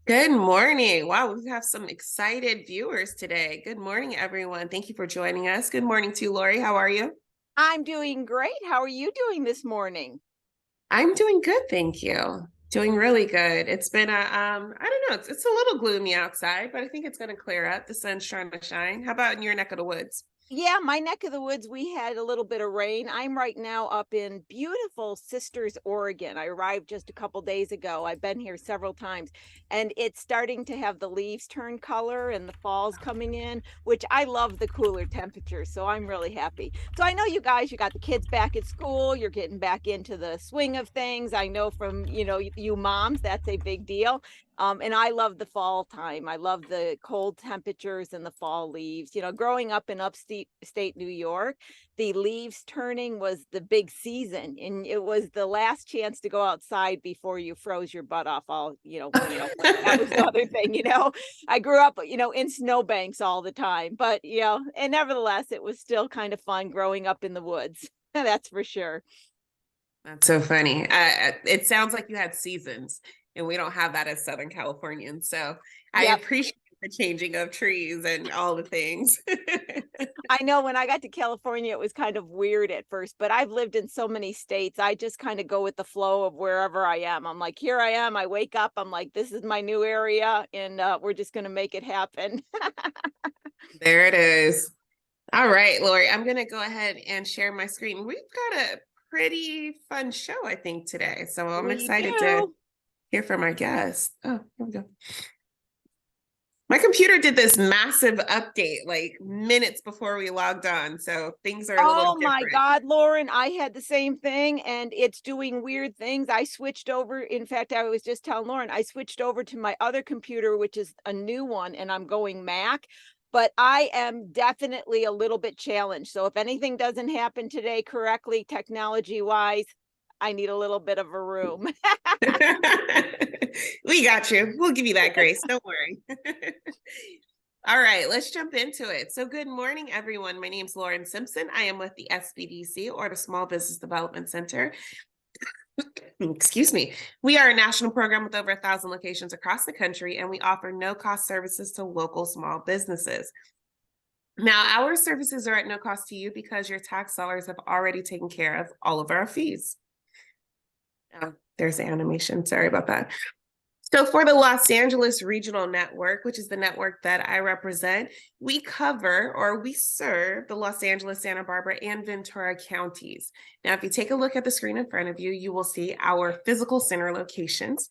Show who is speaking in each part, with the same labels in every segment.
Speaker 1: Good morning. Wow, we have some excited viewers today. Good morning, everyone. Thank you for joining us. Good morning to you, Lori. How are you?
Speaker 2: I'm doing great. How are you doing this morning?
Speaker 1: I'm doing good, thank you. Doing really good. It's been I don't know, it's a little gloomy outside, but I think it's gonna clear up. The sun's trying to shine. How about in your neck of the woods?
Speaker 2: Yeah, my neck of the woods, we had a little bit of rain. I'm right now up in beautiful Sisters, Oregon. I arrived just a couple days ago. I've been here several times, and it's starting to have the leaves turn color and the fall's coming in, which I love the cooler temperatures. So I'm really happy. So I know you guys, you got the kids back at school, you're getting back into the swing of things. I know from, you moms, that's a big deal. And I love the fall time. I love the cold temperatures and the fall leaves. Growing up in upstate state New York, the leaves turning was the big season, and it was the last chance to go outside before you froze your butt off. That was the other thing. I grew up, in snowbanks all the time, but and nevertheless, it was still kind of fun growing up in the woods. That's for sure.
Speaker 1: That's so funny. It sounds like you had seasons, and we don't have that as Southern Californians. So I
Speaker 2: Yep.
Speaker 1: appreciate the changing of trees and all the things.
Speaker 2: I know when I got to California, it was kind of weird at first, but I've lived in so many states. I just kind of go with the flow of wherever I am. I'm like, here I am. I wake up. I'm like, this is my new area, and we're just going to make it happen.
Speaker 1: There it is. All right, Lori, I'm going to go ahead and share my screen. We've got a pretty fun show, I think, today. So I'm
Speaker 2: We
Speaker 1: excited to
Speaker 2: do.
Speaker 1: hear from our guests. Oh, here we go. My computer did this massive update like minutes before we logged on. So things are a little
Speaker 2: Oh my
Speaker 1: different.
Speaker 2: God, Lauren, I had the same thing and it's doing weird things. I switched over. In fact, I was just telling Lauren, I switched over to my other computer, which is a new one, and I'm going Mac, but I am definitely a little bit challenged. So if anything doesn't happen today correctly, technology wise, I need a little bit of a room.
Speaker 1: We got you. We'll give you that grace. Don't worry. All right, let's jump into it. So, good morning, everyone. My name is Lauren Simpson. I am with the SBDC, or the Small Business Development Center. Excuse me. We are a national program with over 1,000 locations across the country, and we offer no-cost services to local small businesses. Now, our services are at no cost to you because your tax dollars have already taken care of all of our fees. Oh, there's the animation. Sorry about that. So for the Los Angeles Regional Network, which is the network that I represent, we cover or we serve the Los Angeles, Santa Barbara, and Ventura counties. Now, if you take a look at the screen in front of you, you will see our physical center locations.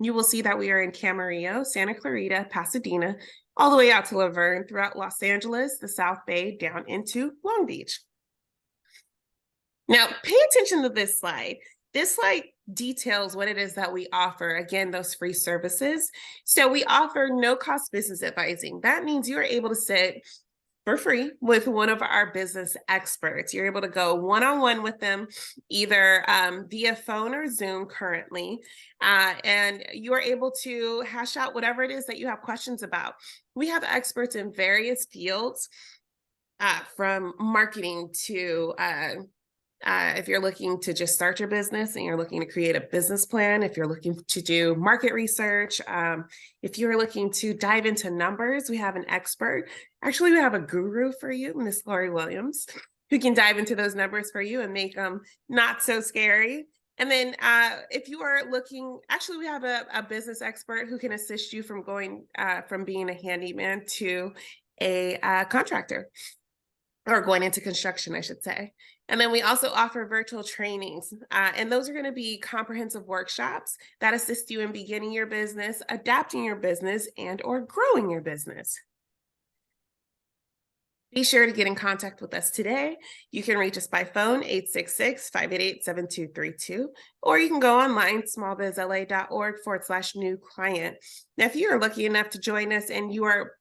Speaker 1: You will see that we are in Camarillo, Santa Clarita, Pasadena, all the way out to Laverne, throughout Los Angeles, the South Bay, down into Long Beach. Now, pay attention to this slide. This slide details what it is that we offer. Again, those free services. So we offer no-cost business advising. That means you are able to sit for free with one of our business experts. You're able to go one-on-one with them, either via phone or Zoom currently, and you are able to hash out whatever it is that you have questions about. We have experts in various fields, from marketing to if you're looking to just start your business and you're looking to create a business plan, if you're looking to do market research, if you're looking to dive into numbers, we have an expert. Actually, we have a guru for you, Miss Lori Williams, who can dive into those numbers for you and make them not so scary. And then if you are looking, actually, we have a business expert who can assist you from going from being a handyman to a contractor, or going into construction, I should say. And then we also offer virtual trainings, and those are going to be comprehensive workshops that assist you in beginning your business, adapting your business, and or growing your business. Be sure to get in contact with us today. You can reach us by phone, 866-588-7232, or you can go online, smallbizla.org/new client. Now, if you are lucky enough to join us and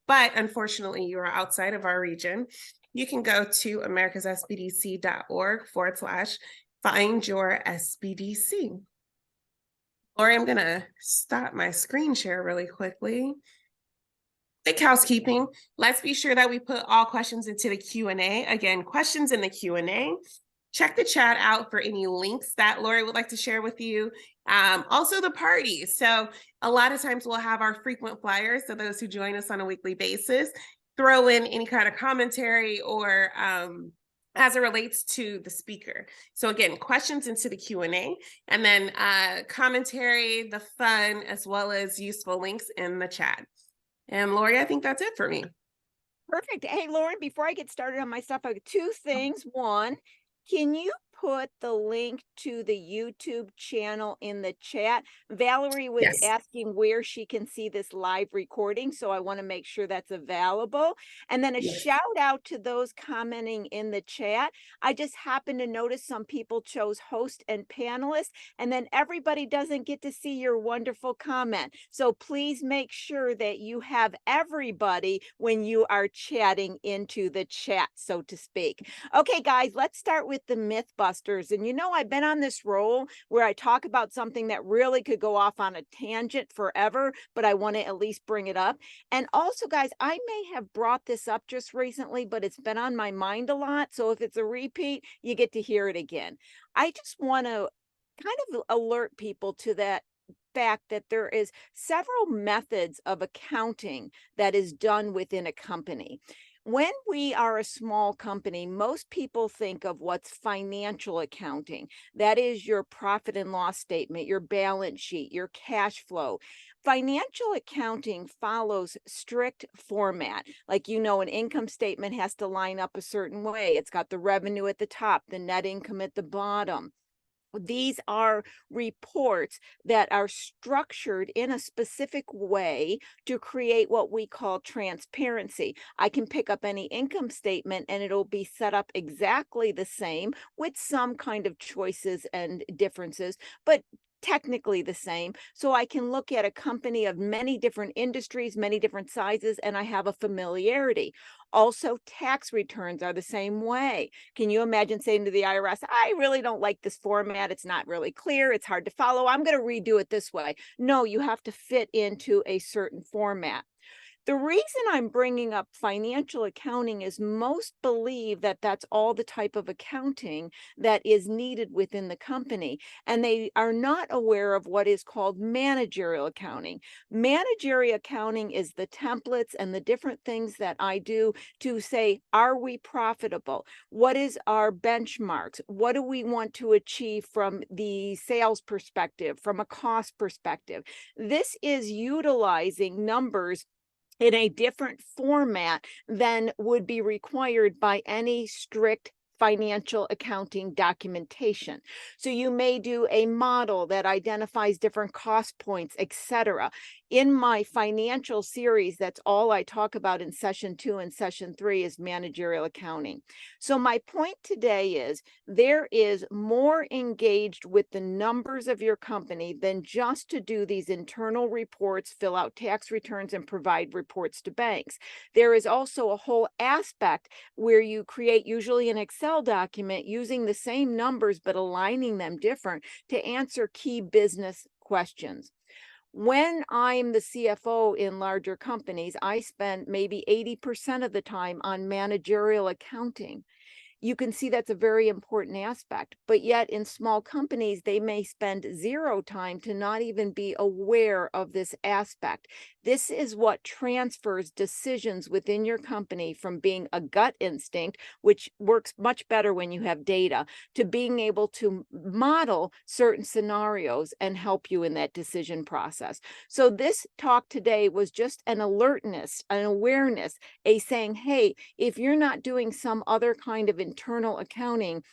Speaker 1: but unfortunately you are outside of our region, you can go to americassbdc.org/find your SBDC. Lori, I'm going to stop my screen share really quickly. Quick housekeeping. Let's be sure that we put all questions into the Q&A. Again, questions in the Q&A. Check the chat out for any links that Lori would like to share with you. Also the parties. So a lot of times we'll have our frequent flyers. So those who join us on a weekly basis, throw in any kind of commentary or as it relates to the speaker. So again, questions into the Q&A, and then commentary, the fun, as well as useful links in the chat. And Lori, I think that's it for me.
Speaker 2: Perfect. Hey, Lauren, before I get started on my stuff, I have two things. One, can you put the link to the YouTube channel in the chat? Valerie was
Speaker 1: Yes.
Speaker 2: asking where she can see this live recording, so I want to make sure that's available. And then a
Speaker 1: Yes.
Speaker 2: shout out to those commenting in the chat. I just happened to notice some people chose host and panelist, and then everybody doesn't get to see your wonderful comment. So please make sure that you have everybody when you are chatting into the chat, so to speak. Okay, guys, let's start with the Mythbusters. And you know, I've been on this roll where I talk about something that really could go off on a tangent forever, but I want to at least bring it up. And also, guys, I may have brought this up just recently, but it's been on my mind a lot. So if it's a repeat, you get to hear it again. I just want to kind of alert people to that fact that there is several methods of accounting that is done within a company. When we are a small company, most people think of what's financial accounting. That is your profit and loss statement, your balance sheet, your cash flow. Financial accounting follows strict format. Like, you know, an income statement has to line up a certain way. It's got the revenue at the top, the net income at the bottom. These are reports that are structured in a specific way to create what we call transparency. I can pick up any income statement and it'll be set up exactly the same with some kind of choices and differences, but technically the same. So I can look at a company of many different industries, many different sizes, and I have a familiarity. Also, tax returns are the same way. Can you imagine saying to the IRS, I really don't like this format. It's not really clear. It's hard to follow. I'm going to redo it this way. No, you have to fit into a certain format. The reason I'm bringing up financial accounting is most believe that that's all the type of accounting that is needed within the company, and they are not aware of what is called managerial accounting. Managerial accounting is the templates and the different things that I do to say, are we profitable? What is our benchmarks? What do we want to achieve from the sales perspective, from a cost perspective? This is utilizing numbers in a different format than would be required by any strict financial accounting documentation. So you may do a model that identifies different cost points, etc. In my financial series, that's all I talk about in session 2 and session 3 is managerial accounting. So my point today is there is more engaged with the numbers of your company than just to do these internal reports, fill out tax returns, and provide reports to banks. There is also a whole aspect where you create usually an Excel document using the same numbers but aligning them different to answer key business questions. When I'm the CFO in larger companies, I spend maybe 80% of the time on managerial accounting. You can see that's a very important aspect, but yet in small companies, they may spend zero time to not even be aware of this aspect. This is what transfers decisions within your company from being a gut instinct, which works much better when you have data, to being able to model certain scenarios and help you in that decision process. So this talk today was just an alertness, an awareness, a saying, hey, if you're not doing some other kind of internal accounting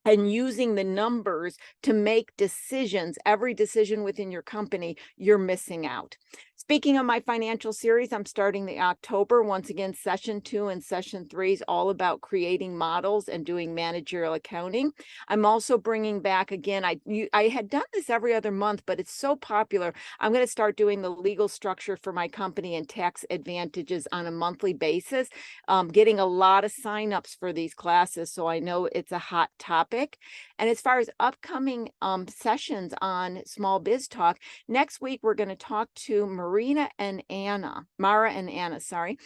Speaker 2: and using the numbers to make decisions, every decision within your company, you're missing out. Speaking of my financial series, I'm starting the October. Once again, session 2 and session 3 is all about creating models and doing managerial accounting. I'm also bringing back again, I had done this every other month, but it's so popular. I'm going to start doing the legal structure for my company and tax advantages on a monthly basis. Getting a lot of signups for these classes, so I know it's a hot topic. And as far as upcoming sessions on Small Biz Talk, next week we're going to talk to Mara and Anna, sorry.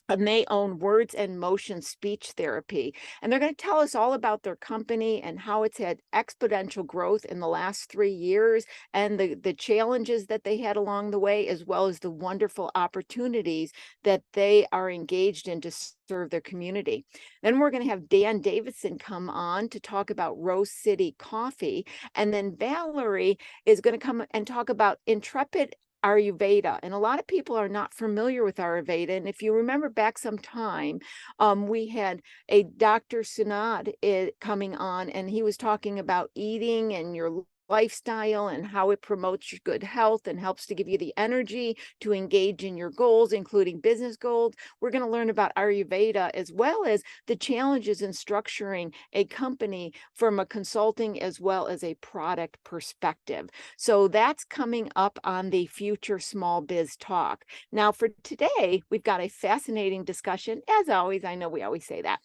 Speaker 2: and they own Words and Motion Speech Therapy. And they're going to tell us all about their company and how it's had exponential growth in the last 3 years, and the challenges that they had along the way, as well as the wonderful opportunities that they are engaged in to serve their community. Then we're going to have Dan Davidson come on to talk about Rose City Coffee. And then Valerie is going to come and talk about Intrepid Ayurveda. And a lot of people are not familiar with Ayurveda. And if you remember back some time, we had a Dr. Sunad coming on, and he was talking about eating and your lifestyle and how it promotes your good health and helps to give you the energy to engage in your goals, including business goals. We're going to learn about Ayurveda, as well as the challenges in structuring a company from a consulting as well as a product perspective. So that's coming up on the future Small Biz Talk. Now, for today, we've got a fascinating discussion. As always, I know we always say that,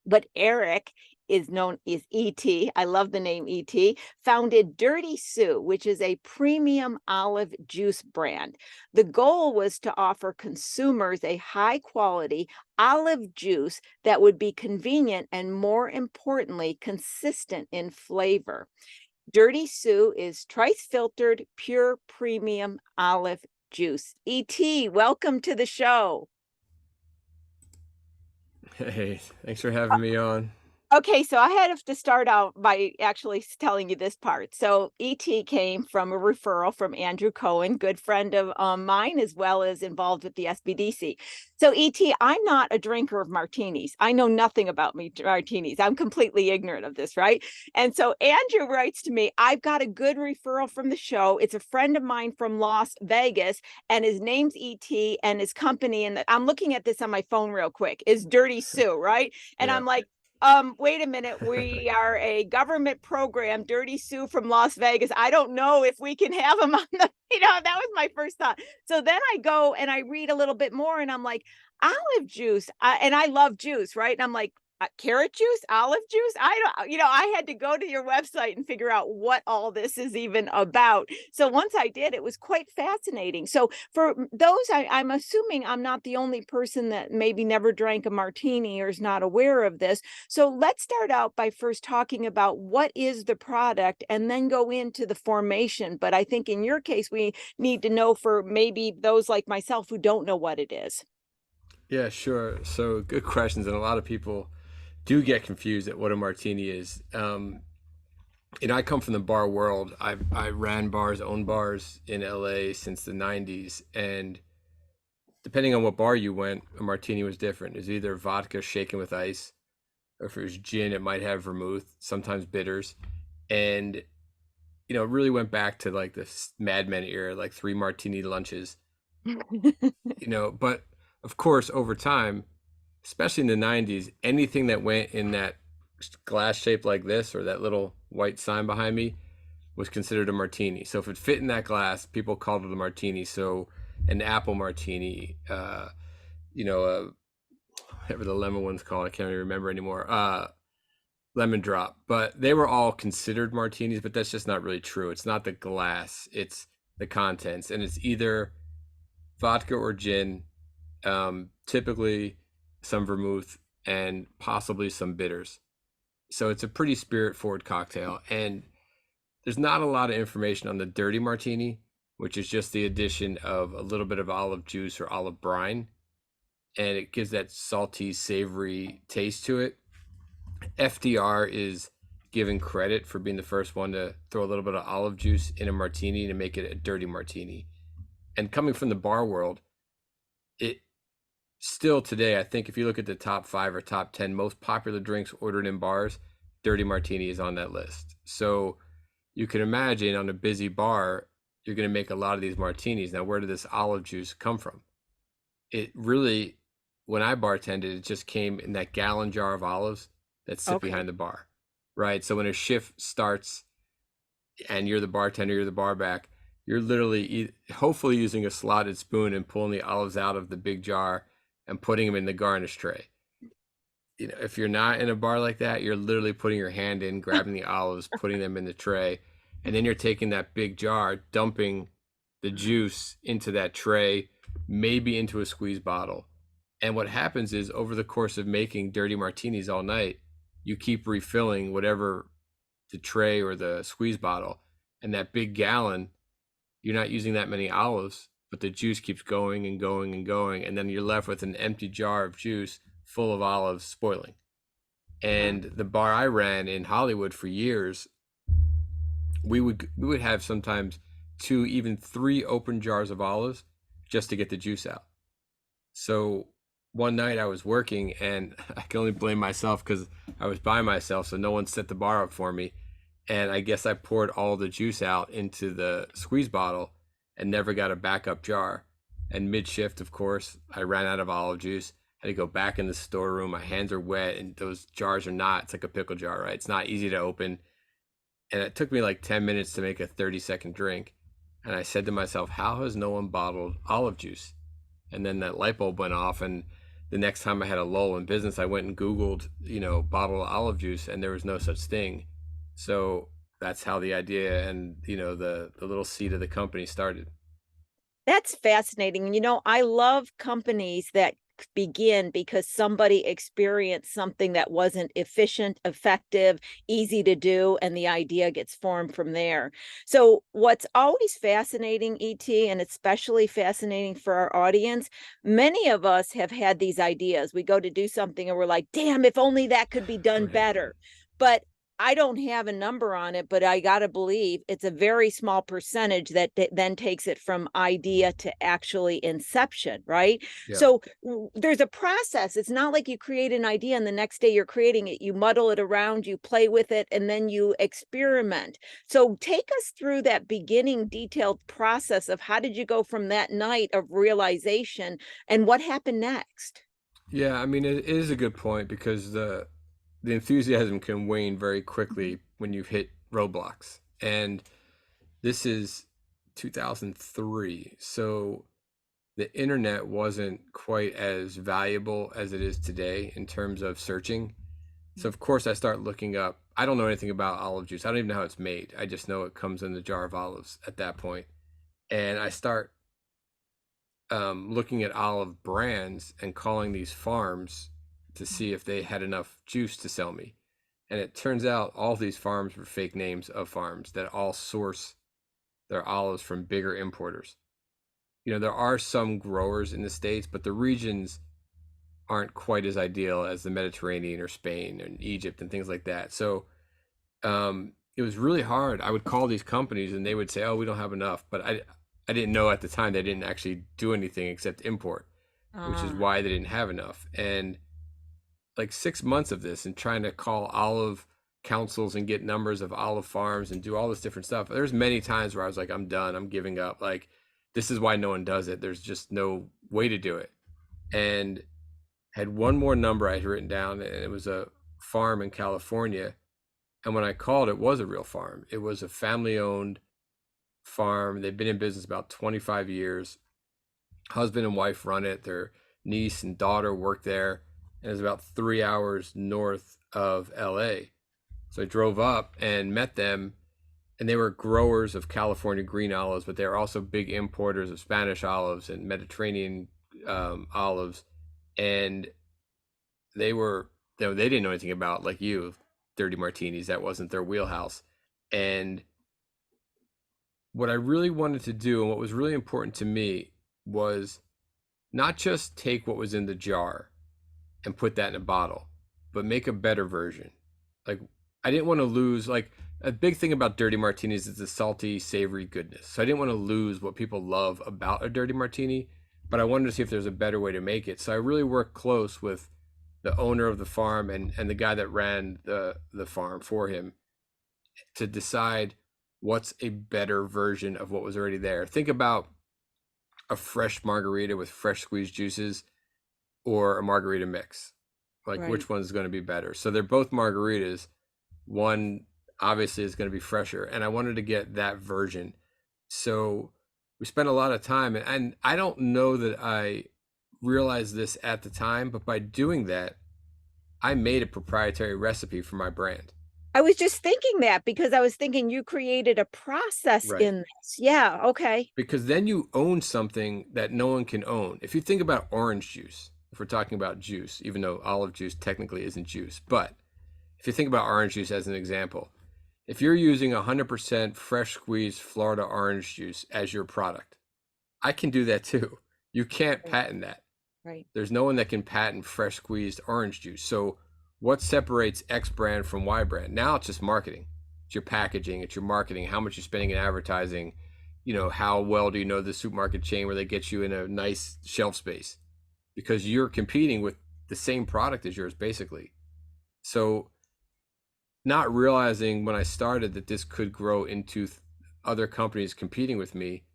Speaker 2: but Eric is known as ET. I love the name ET. Founded Dirty Sue, which is a premium olive juice brand. The goal was to offer consumers a high quality olive juice that would be convenient and, more importantly, consistent in flavor. Dirty Sue is thrice filtered, pure premium olive juice. ET, welcome to the show.
Speaker 3: Hey, thanks for having me on.
Speaker 2: Okay, so I had to start out by actually telling you this part. So ET came from a referral from Andrew Cohen, good friend of mine, as well as involved with the SBDC. So ET, I'm not a drinker of martinis. I know nothing about martinis. I'm completely ignorant of this, right? And so Andrew writes to me, I've got a good referral from the show. It's a friend of mine from Las Vegas, and his name's ET, and his company, and I'm looking at this on my phone real quick, is Dirty Sue, right? And
Speaker 3: Yeah.
Speaker 2: I'm like, wait a minute. We are a government program, Dirty Sue from Las Vegas. I don't know if we can have him on the, that was my first thought. So then I go and I read a little bit more, and I'm like, olive juice. And I love juice, right? And I'm like, carrot juice, olive juice. I don't, I had to go to your website and figure out what all this is even about. So once I did, it was quite fascinating. So for those, I'm assuming I'm not the only person that maybe never drank a martini or is not aware of this. So let's start out by first talking about what is the product and then go into the formation. But I think in your case, we need to know for maybe those like myself who don't know what it is.
Speaker 3: Yeah, sure. So good questions. And a lot of people do get confused at what a martini is. I come from the bar world. I ran bars, owned bars in LA since the 90s. And depending on what bar you went, a martini was different. It was either vodka shaken with ice, or if it was gin, it might have vermouth, sometimes bitters. And, it really went back to like the Mad Men era, like 3 martini lunches, but of course, over time, especially in the 90s, anything that went in that glass shape like this, or that little white sign behind me, was considered a martini. So if it fit in that glass, people called it a martini. So an apple martini, whatever the lemon one's called, I can't even remember anymore, lemon drop. But they were all considered martinis, but that's just not really true. It's not the glass, it's the contents. And it's either vodka or gin, typically some vermouth, and possibly some bitters. So it's a pretty spirit forward cocktail. And there's not a lot of information on the dirty martini, which is just the addition of a little bit of olive juice or olive brine. And it gives that salty, savory taste to it. FDR is given credit for being the first one to throw a little bit of olive juice in a martini to make it a dirty martini. And coming from the bar world, it still today, I think if you look at the top 5 or top 10 most popular drinks ordered in bars, dirty martini is on that list. So you can imagine on a busy bar, you're going to make a lot of these martinis. Now, where did this olive juice come from? It really, when I bartended, it just came in that gallon jar of olives that sit behind the bar, right? So when a shift starts and you're the bartender, you're the bar back, you're literally hopefully using a slotted spoon and pulling the olives out of the big jar and putting them in the garnish tray. If you're not in a bar like that, you're literally putting your hand in, grabbing the olives, putting them in the tray, and then you're taking that big jar, dumping the juice into that tray, maybe into a squeeze bottle, And what happens is over the course of making dirty martinis all night, you keep refilling whatever the tray or the squeeze bottle, and that big gallon, you're not using that many olives, but the juice keeps going and going and going, and then you're left with an empty jar of juice full of olives spoiling. And the bar I ran in Hollywood for years, we would have sometimes 2, even 3 open jars of olives just to get the juice out. So one night I was working, and I can only blame myself because I was by myself, so no one set the bar up for me. And I guess I poured all the juice out into the squeeze bottle and never got a backup jar. And mid-shift, of course, I ran out of olive juice. Had to go back in the storeroom. My hands are wet, and those jars are not, it's like a pickle jar, right? It's not easy to open. And it took me like 10 minutes to make a 30-second drink. And I said to myself, how has no one bottled olive juice? And then that light bulb went off, and the next time I had a lull in business, I went and Googled, bottled olive juice, and there was no such thing. So that's how the idea and, the little seed of the company started.
Speaker 2: That's fascinating. I love companies that begin because somebody experienced something that wasn't efficient, effective, easy to do, and the idea gets formed from there. So what's always fascinating, ET, and especially fascinating for our audience, many of us have had these ideas. We go to do something and we're like, damn, if only that could be done
Speaker 3: Right.
Speaker 2: better. But I don't have a number on it, but I got to believe it's a very small percentage that then takes it from idea to actually inception, right?
Speaker 3: Yeah.
Speaker 2: So there's a process. It's not like you create an idea and the next day you're creating it. You muddle it around, you play with it, and then you experiment. So take us through that beginning detailed process of how did you go from that night of realization and what happened next?
Speaker 3: Yeah, I mean, it is a good point because the enthusiasm can wane very quickly when you hit roadblocks. And this is 2003. So the internet wasn't quite as valuable as it is today in terms of searching. So of course I start looking up. I don't know anything about olive juice. I don't even know how it's made. I just know it comes in the jar of olives at that point. And I start looking at olive brands and calling these farms to see if they had enough juice to sell me. And it turns out all these farms were fake names of farms that all source their olives from bigger importers. There are some growers in the States, but the regions aren't quite as ideal as the Mediterranean or Spain and Egypt and things like that. So it was really hard. I would call these companies and they would say, oh, we don't have enough. But I didn't know at the time they didn't actually do anything except import, which is why they didn't have enough. And like 6 months of this and trying to call olive councils and get numbers of olive farms and do all this different stuff. There's many times where I was like, I'm done. I'm giving up. Like, this is why no one does it. There's just no way to do it. And had one more number I had written down, and it was a farm in California. And when I called, it was a real farm. It was a family-owned farm. They've been in business about 25 years. Husband and wife run it. Their niece and daughter work there. And it's about 3 hours north of LA. So I drove up and met them, and they were growers of California green olives, but they were also big importers of Spanish olives and Mediterranean olives. And they were, they didn't know anything about, like you, dirty martinis. That wasn't their wheelhouse. And what I really wanted to do and what was really important to me was not just take what was in the jar and put that in a bottle, but make a better version. Like, I didn't want to lose, like, a big thing about dirty martinis is the salty, savory goodness. So I didn't want to lose what people love about a dirty martini, but I wanted to see if there's a better way to make it. So I really worked close with the owner of the farm and the guy that ran the farm for him to decide what's a better version of what was already there. Think about a fresh margarita with fresh squeezed juices or a margarita mix. Like,
Speaker 2: Right.
Speaker 3: which one's going to be better? So they're both margaritas. One obviously is going to be fresher, and I wanted to get that version. So we spent a lot of time, and I don't know that I realized this at the time, but by doing that, I made a proprietary recipe for my brand.
Speaker 2: I was just thinking that because I was thinking you created a process
Speaker 3: Right.
Speaker 2: in this. Yeah, okay.
Speaker 3: Because then you own something that no one can own. If you think about orange juice, if we're talking about juice, even though olive juice technically isn't juice. But if you think about orange juice as an example, if you're using 100% fresh squeezed Florida orange juice as your product, I can do that too. You can't patent that.
Speaker 2: Right.
Speaker 3: There's no one that can patent fresh squeezed orange juice. So what separates X brand from Y brand? Now it's just marketing. It's your packaging, it's your marketing, how much you're spending in advertising, how well do you know the supermarket chain where they get you in a nice shelf space? Because you're competing with the same product as yours, basically. So not realizing when I started that this could grow into other companies competing with me,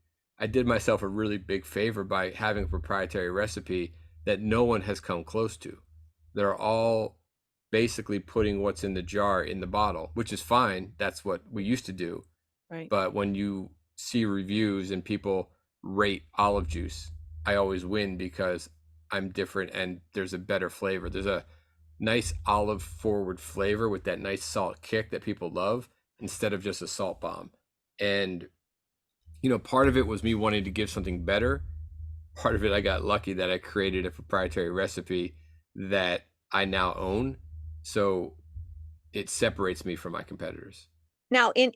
Speaker 3: I did myself a really big favor by having a proprietary recipe that no one has come close to. They're all basically putting what's in the jar in the bottle, which is fine. That's what we used to do.
Speaker 2: Right.
Speaker 3: But when you see reviews and people rate olive juice, I always win because I'm different and there's a better flavor. There's a nice olive forward flavor with that nice salt kick that people love instead of just a salt bomb. And part of it was me wanting to give something better. Part of it, I got lucky that I created a proprietary recipe that I now own. So it separates me from my competitors.
Speaker 2: Now, in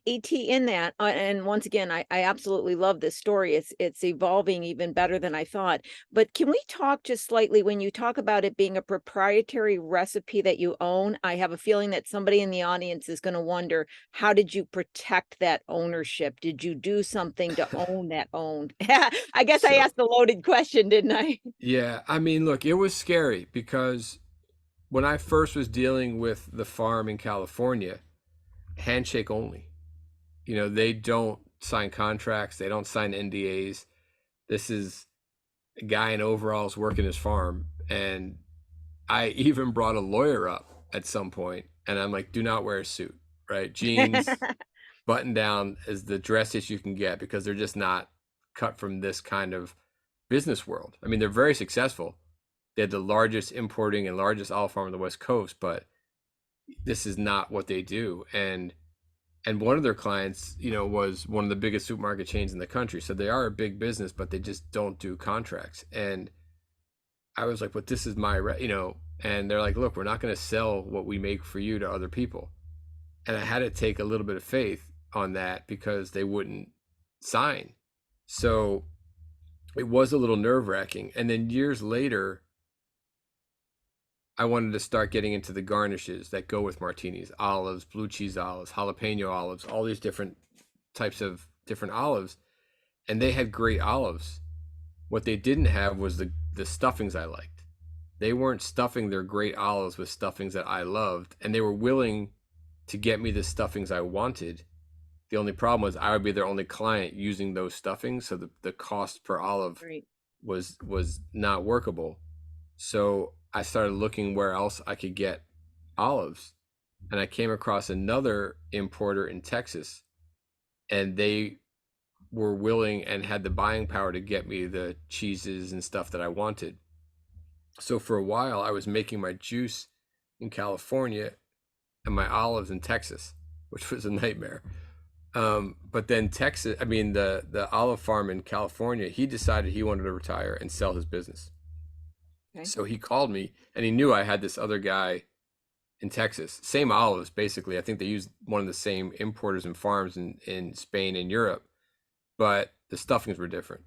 Speaker 2: that, and once again, I absolutely love this story. It's evolving even better than I thought. But can we talk just slightly when you talk about it being a proprietary recipe that you own? I have a feeling that somebody in the audience is going to wonder, how did you protect that ownership? Did you do something to own that owned? I guess I asked a loaded question, didn't I?
Speaker 3: Yeah, I mean, look, it was scary because when I first was dealing with the farm in California, handshake only. They don't sign contracts. They don't sign NDAs. This is a guy in overalls working his farm. And I even brought a lawyer up at some point, and I'm like, do not wear a suit, right? Jeans, button down is the dressiest you can get because they're just not cut from this kind of business world. I mean, they're very successful. They had the largest importing and largest olive farm on the West Coast, but this is not what they do. And one of their clients, was one of the biggest supermarket chains in the country. So they are a big business, but they just don't do contracts. And I was like, but this is my, and they're like, look, we're not going to sell what we make for you to other people. And I had to take a little bit of faith on that because they wouldn't sign. So it was a little nerve-wracking. And then years later, I wanted to start getting into the garnishes that go with martinis, olives, blue cheese olives, jalapeno olives, all these different types of different olives. And they had great olives. What they didn't have was the stuffings I liked. They weren't stuffing their great olives with stuffings that I loved. And they were willing to get me the stuffings I wanted. The only problem was I would be their only client using those stuffings. So the cost per olive was not workable. So I started looking where else I could get olives. And I came across another importer in Texas, and they were willing and had the buying power to get me the cheeses and stuff that I wanted. So for a while, I was making my juice in California and my olives in Texas, which was a nightmare. But then the olive farm in California, he decided he wanted to retire and sell his business. Okay. So he called me, and he knew I had this other guy in Texas, same olives, basically. I think they used one of the same importers and farms in Spain and Europe, but the stuffings were different.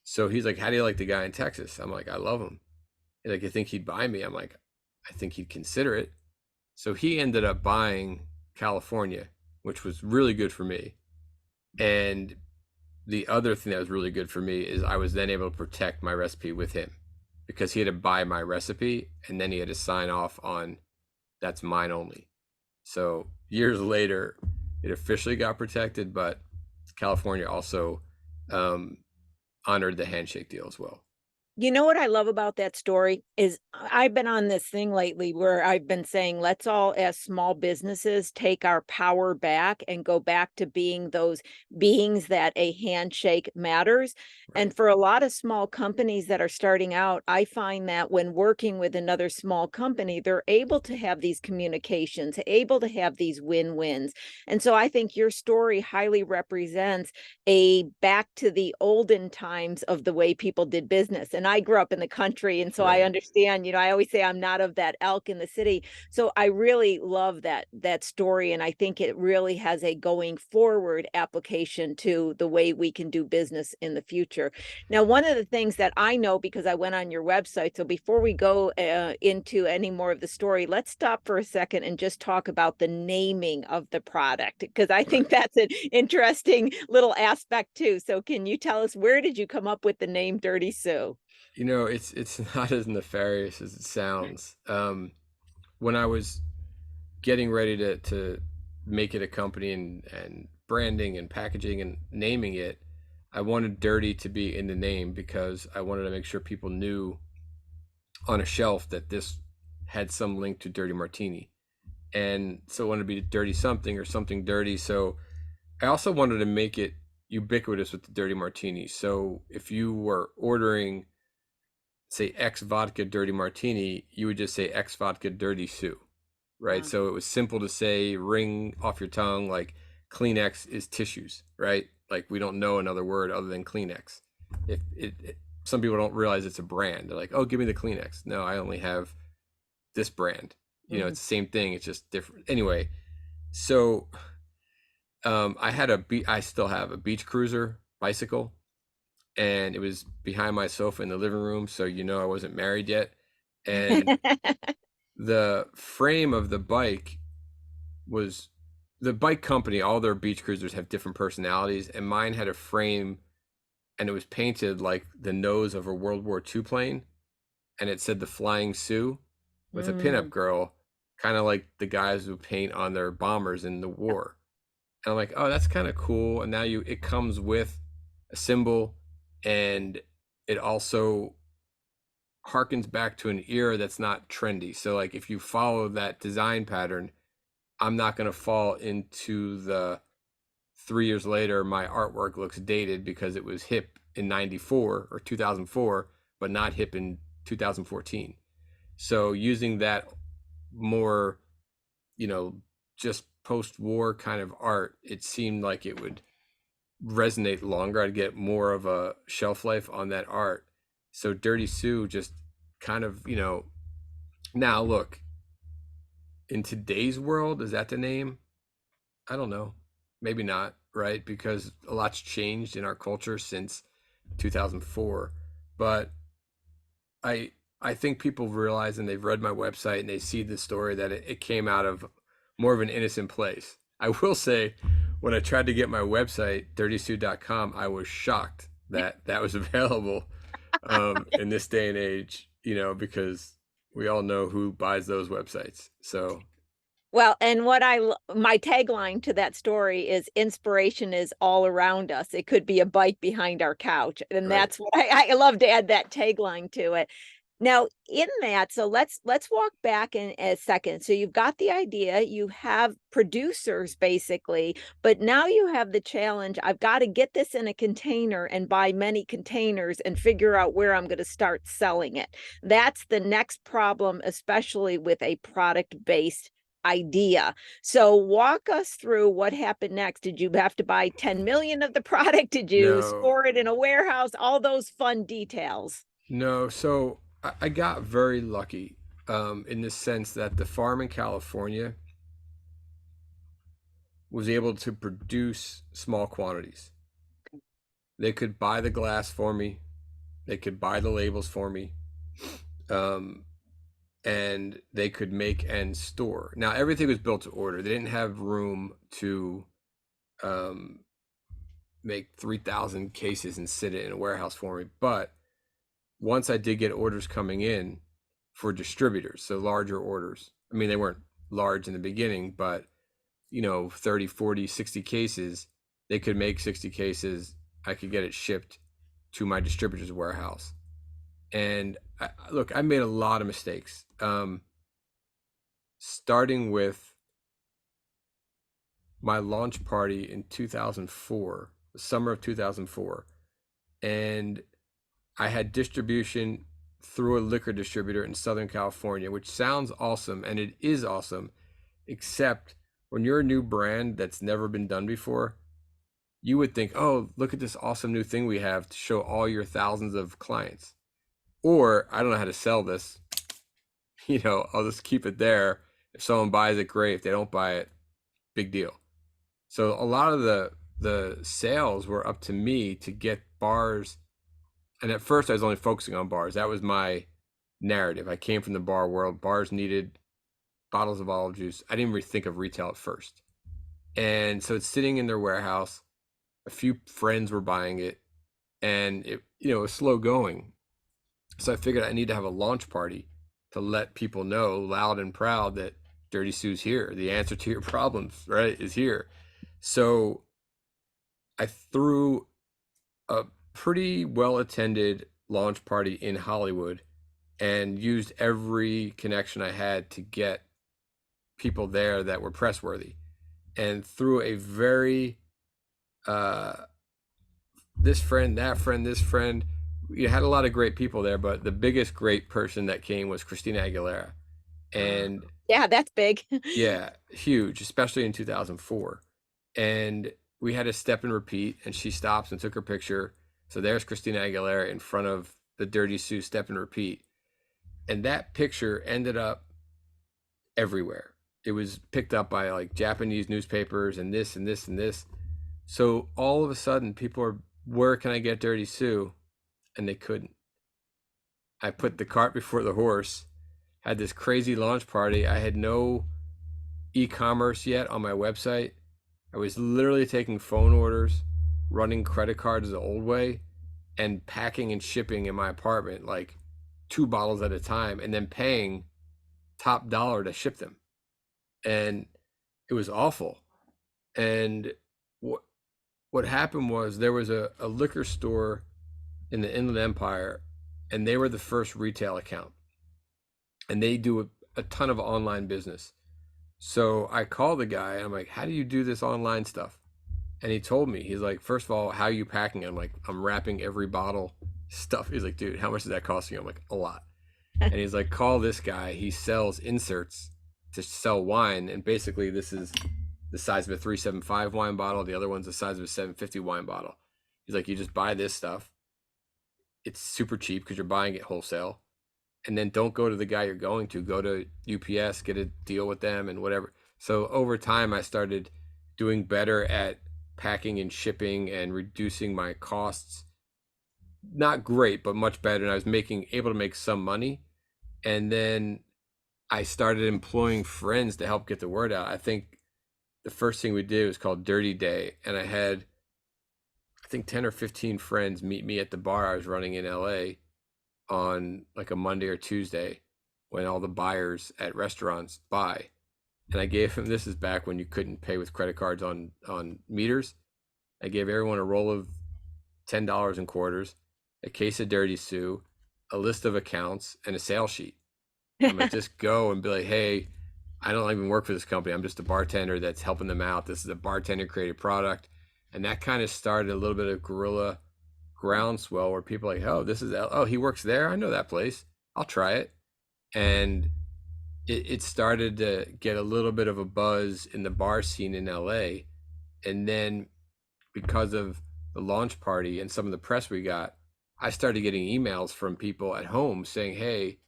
Speaker 3: So he's like, how do you like the guy in Texas? I'm like, I love him. He's like, you think he'd buy me? I'm like, I think he'd consider it. So he ended up buying California, which was really good for me. And the other thing that was really good for me is I was then able to protect my recipe with him, because he had to buy my recipe and then he had to sign off on that's mine only. So years later, it officially got protected, but California also honored the handshake deal as well.
Speaker 2: You know what I love about that story is I've been on this thing lately where I've been saying, let's all, as small businesses, take our power back and go back to being those beings that a handshake matters. Right. And for a lot of small companies that are starting out, I find that when working with another small company, they're able to have these communications, able to have these win-wins. And so I think your story highly represents a back to the olden times of the way people did business. And I grew up in the country, and so I
Speaker 3: Right.
Speaker 2: understand, I always say I'm not of that elk in the city. So I really love that story, and I think it really has a going forward application to the way we can do business in the future. Now, one of the things that I know, because I went on your website, so before we go into any more of the story, let's stop for a second and just talk about the naming of the product, because I think
Speaker 3: Right.
Speaker 2: that's an interesting little aspect too. So can you tell us, where did you come up with the name Dirty Sue?
Speaker 3: It's not as nefarious as it sounds. When I was getting ready to make it a company and branding and packaging and naming it, I wanted dirty to be in the name because I wanted to make sure people knew on a shelf that this had some link to Dirty Martini. And so I wanted to be dirty something or something dirty. So I also wanted to make it ubiquitous with the Dirty Martini. So if you were ordering, say, X vodka Dirty Martini, you would just say X vodka Dirty Sue, right? So it was simple to say, ring off your tongue, like Kleenex is tissues, right? Like we don't know another word other than Kleenex. Some people don't realize it's a brand. They're like, oh, give me the Kleenex. No, I only have this brand. It's the same thing. It's just different. Anyway, so I still have a beach cruiser bicycle, and it was behind my sofa in the living room. So, I wasn't married yet. And the frame of the bike was the bike company, all their beach cruisers have different personalities. And mine had a frame and it was painted like the nose of a World War II plane. And it said the Flying Sioux with a pinup girl, kind of like the guys who paint on their bombers in the war. And I'm like, oh, that's kind of cool. And now it comes with a symbol, and it also harkens back to an era that's not trendy. So like if you follow that design pattern, I'm not going to fall into the 3 years later, my artwork looks dated because it was hip in 94 or 2004, but not hip in 2014. So using that more, just post-war kind of art, it seemed like it would resonate longer. I'd get more of a shelf life on that art. So Dirty Sue just kind of, now look, in today's world, is that the name? I don't know. Maybe not, right? Because a lot's changed in our culture since 2004. But I think people realize, and they've read my website and they see the story, that it came out of more of an innocent place. I will say, when I tried to get my website, dirtysue.com, I was shocked that that was available in this day and age, because we all know who buys those websites. So,
Speaker 2: Well, and my tagline to that story is inspiration is all around us. It could be a bike behind our couch. And
Speaker 3: right.
Speaker 2: that's what I love to add that tagline to it. Now, in that, so let's walk back in a second. So you've got the idea, you have producers basically, but now you have the challenge. I've got to get this in a container and buy many containers and figure out where I'm going to start selling it. That's the next problem, especially with a product-based idea. So walk us through what happened next. Did you have to buy 10 million of the product? Did you
Speaker 3: No,
Speaker 2: store it in a warehouse? All those fun details.
Speaker 3: no. So I got very lucky in the sense that the farm in California was able to produce small quantities. They could buy the glass for me. They could buy the labels for me. And they could make and store. Now, everything was built to order. They didn't have room to make 3,000 cases and sit it in a warehouse for me. But once I did get orders coming in for distributors, so larger orders, I mean, they weren't large in the beginning, but 30, 40, 60 cases, they could make 60 cases. I could get it shipped to my distributor's warehouse. And look, I made a lot of mistakes. Starting with my launch party in 2004, the summer of 2004, and I had distribution through a liquor distributor in Southern California, which sounds awesome, and it is awesome, except when you're a new brand that's never been done before, you would think, oh, look at this awesome new thing we have to show all your thousands of clients. or I don't know how to sell this. I'll just keep it there. If someone buys it, great. If they don't buy it, big deal. So a lot of the sales were up to me to get bars. And at first I was only focusing on bars. That was my narrative. I came from the bar world. Bars needed bottles of olive juice. I didn't really think of retail at first. And so it's sitting in their warehouse. A few friends were buying it, and it was slow going. So I figured I need to have a launch party to let people know loud and proud that Dirty Sue's here. The answer to your problems, right, is here. So I threw a pretty well-attended launch party in Hollywood and used every connection I had to get people there that were press worthy, and through a very this friend, that friend, this friend, you had a lot of great people there, but the biggest great person that came was Christina Aguilera. And
Speaker 2: yeah, that's big.
Speaker 3: yeah, huge, especially in 2004. And we had a step and repeat, and she stops and took her picture. So there's Christina Aguilera in front of the Dirty Sue step and repeat. And that picture ended up everywhere. It was picked up by like Japanese newspapers and this and this and this. So all of a sudden people are, where can I get Dirty Sue? And they couldn't. I put the cart before the horse, had this crazy launch party. I had no e-commerce yet on my website. I was literally taking phone orders, running credit cards the old way, and packing and shipping in my apartment like 2 bottles at a time, and then paying top dollar to ship them. And it was awful. And what happened was there was a liquor store in the Inland Empire, and they were the first retail account, and they do a ton of online business. So I called the guy and I'm like, how do you do this online stuff? And he told me, he's like, first of all, how are you packing it? I'm like, I'm wrapping every bottle stuff. He's like, dude, how much is that costing you? I'm like, a lot. And he's like, call this guy. He sells inserts to sell wine. And basically this is the size of a 375 wine bottle. The other one's the size of a 750 wine bottle. He's like, you just buy this stuff. It's super cheap because you're buying it wholesale. And then don't go to the guy you're going to. Go to UPS, get a deal with them and whatever. So over time, I started doing better at packing and shipping and reducing my costs. Not great, but much better. And I was able to make some money. And then I started employing friends to help get the word out. I think the first thing we did was called Dirty Day. And I had, I think, 10 or 15 friends meet me at the bar I was running in LA on like a Monday or Tuesday when all the buyers at restaurants buy. And I gave them, this is back when you couldn't pay with credit cards on meters. I gave everyone a roll of $10 in quarters, a case of Dirty Sue, a list of accounts, and a sales sheet. I'm like, just go and be like, hey, I don't even work for this company. I'm just a bartender that's helping them out. This is a bartender created product. And that kind of started a little bit of guerrilla groundswell where people are like, oh, he works there. I know that place. I'll try it. And it started to get a little bit of a buzz in the bar scene in LA. And then because of the launch party and some of the press we got, I started getting emails from people at home saying, hey,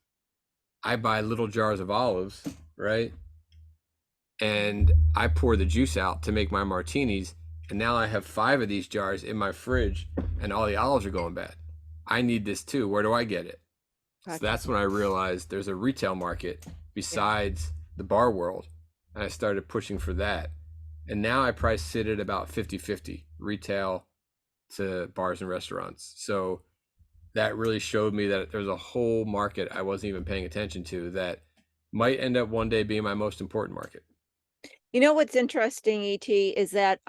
Speaker 3: I buy little jars of olives, right? And I pour the juice out to make my martinis. And now I have 5 of these jars in my fridge and all the olives are going bad. I need this too. Where do I get it? Gotcha. So that's when I realized there's a retail market besides the bar world. And I started pushing for that. And now I probably sit at about 50-50 retail to bars and restaurants. So that really showed me that there's a whole market I wasn't even paying attention to that might end up one day being my most important market.
Speaker 2: You know what's interesting, E.T., is that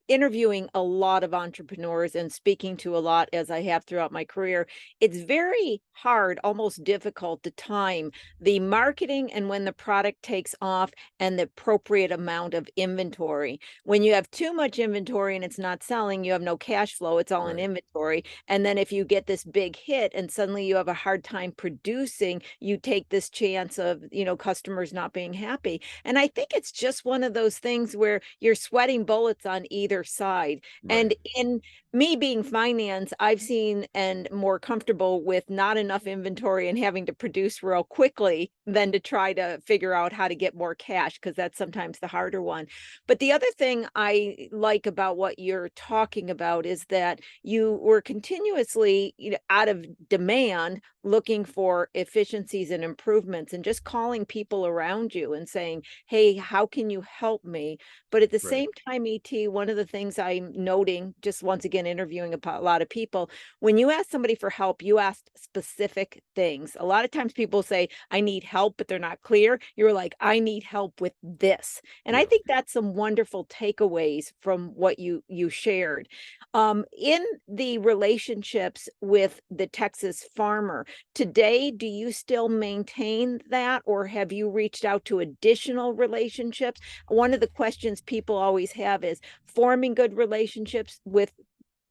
Speaker 2: interviewing a lot of entrepreneurs and speaking to a lot as I have throughout my career, it's very hard, almost difficult to time the marketing and when the product takes off and the appropriate amount of inventory. When you have too much inventory and it's not selling, you have no cash flow, it's all in inventory. And then if you get this big hit and suddenly you have a hard time producing, you take this chance of, customers not being happy. And I think it's just one of those things where you're sweating bullets on either clear side.
Speaker 3: Right.
Speaker 2: And in me being finance, I've seen and more comfortable with not enough inventory and having to produce real quickly than to try to figure out how to get more cash, because that's sometimes the harder one. But the other thing I like about what you're talking about is that you were continuously, out of demand, looking for efficiencies and improvements, and just calling people around you and saying, hey, how can you help me? But at the
Speaker 3: Right.
Speaker 2: same time, ET, one of the things I'm noting, just once again interviewing a lot of people, when you ask somebody for help, you ask specific things. A lot of times people say, I need help, but they're not clear. You're like, I need help with this. And I
Speaker 3: Yeah.
Speaker 2: think that's some wonderful takeaways from what you shared. In the relationships with the Texas farmer, today, do you still maintain that, or have you reached out to additional relationships? One of the questions people always have is forming good relationships with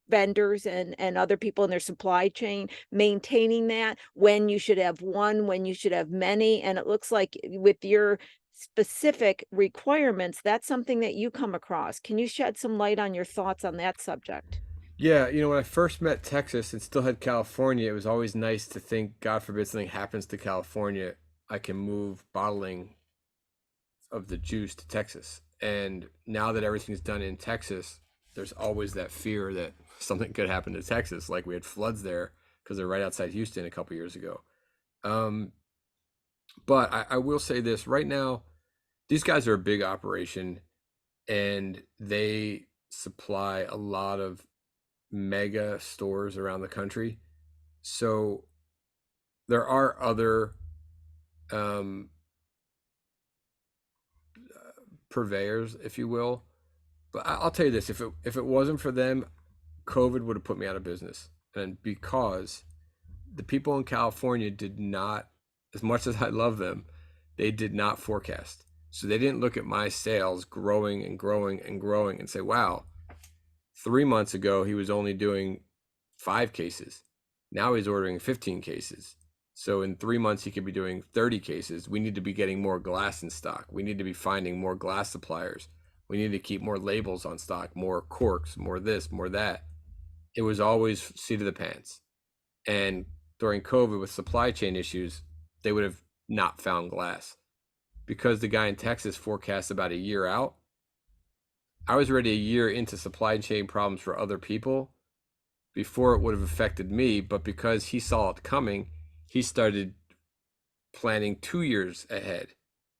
Speaker 2: vendors and other people in their supply chain, maintaining that, when you should have one, when you should have many. And it looks like with your specific requirements, that's something that you come across. Can you shed some light on your thoughts on that subject?
Speaker 3: Yeah, when I first met Texas and still had California, it was always nice to think, God forbid something happens to California, I can move bottling of the juice to Texas. And now that everything's done in Texas, there's always that fear that something could happen to Texas, like we had floods there because they're right outside Houston a couple years ago. But I will say this right now, these guys are a big operation and they supply a lot of mega stores around the country. So there are other purveyors, if you will. But I'll tell you this: if it wasn't for them, COVID would have put me out of business. And because the people in California did not, as much as I love them, they did not forecast. So they didn't look at my sales growing and growing and growing and say, wow, 3 months ago he was only doing 5 cases. Now he's ordering 15 cases. So in 3 months he could be doing 30 cases. We need to be getting more glass in stock. We need to be finding more glass suppliers. We need to keep more labels on stock, more corks, more this, more that. It was always seat of the pants. And during COVID with supply chain issues, they would have not found glass. Because the guy in Texas forecast about a year out, I was already a year into supply chain problems for other people before it would have affected me. But because he saw it coming, he started planning 2 years ahead,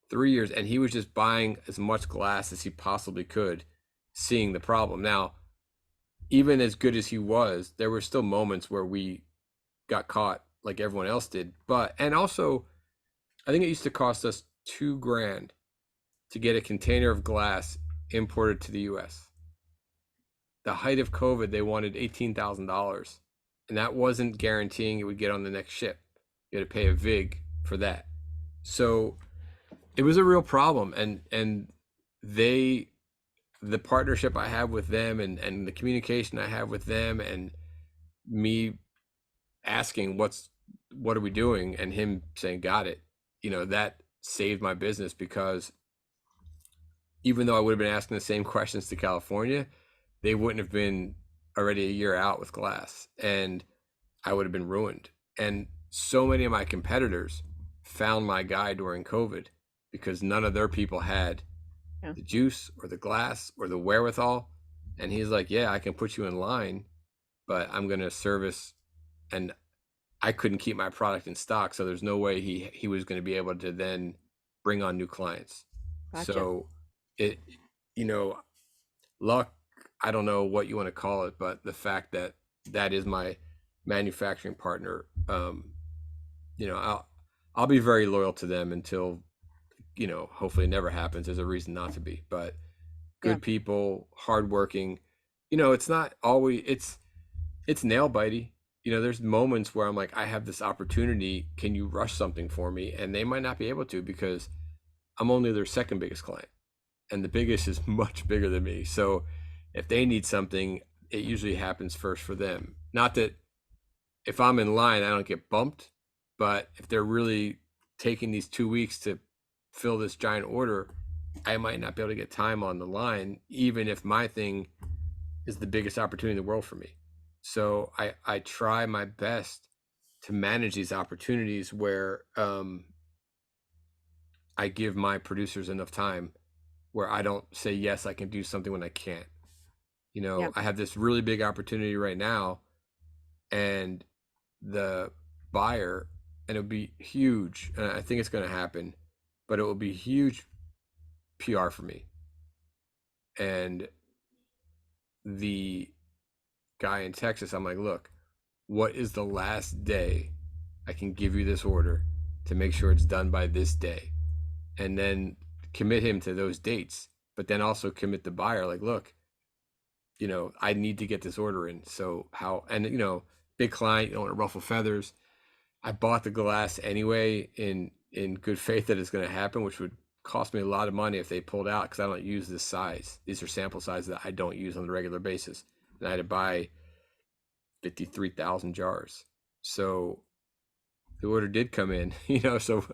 Speaker 3: 3 years, and he was just buying as much glass as he possibly could, seeing the problem. Now, even as good as he was, there were still moments where we got caught like everyone else did. And also, I think it used to cost us $2,000 to get a container of glass imported to the US. The height of COVID, they wanted $18,000, and that wasn't guaranteeing it would get on the next ship. You had to pay a VIG for that. So it was a real problem. And the partnership I have with them and the communication I have with them and me asking what are we doing and him saying, got it, that saved my business, because even though I would have been asking the same questions to California, they wouldn't have been already a year out with glass and I would have been ruined. And so many of my competitors found my guy during COVID because none of their people had the juice or the glass or the wherewithal. And he's like, yeah, I can put you in line, but I'm going to service. And I couldn't keep my product in stock. So there's no way he was going to be able to then bring on new clients. Gotcha. So it, luck, I don't know what you want to call it, but the fact that that is my manufacturing partner, I'll be very loyal to them until, hopefully it never happens. There's a reason not to be, but good people, hardworking, it's not always, it's nail bitey. There's moments where I'm like, I have this opportunity. Can you rush something for me? And they might not be able to because I'm only their second biggest client. And the biggest is much bigger than me. So if they need something, it usually happens first for them. Not that if I'm in line, I don't get bumped. But if they're really taking these 2 weeks to fill this giant order, I might not be able to get time on the line, even if my thing is the biggest opportunity in the world for me. So I try my best to manage these opportunities where I give my producers enough time where I don't say yes, I can do something when I can't. You know,
Speaker 2: Yeah.
Speaker 3: I have this really big opportunity right now, and the buyer, and it'll be huge, and I think it's going to happen, but it will be huge PR for me. And the guy in Texas, I'm like, look, what is the last day I can give you this order to make sure it's done by this day? And then commit him to those dates, but then also commit the buyer, like, look, you know, I need to get this order in. So how, and you know, big client, you don't want to ruffle feathers. I bought the glass anyway in good faith that it's going to happen, which would cost me a lot of money if they pulled out, because I don't use this size. These are sample sizes that I don't use on a regular basis. And I had to buy 53,000 jars. So the order did come in, you know, so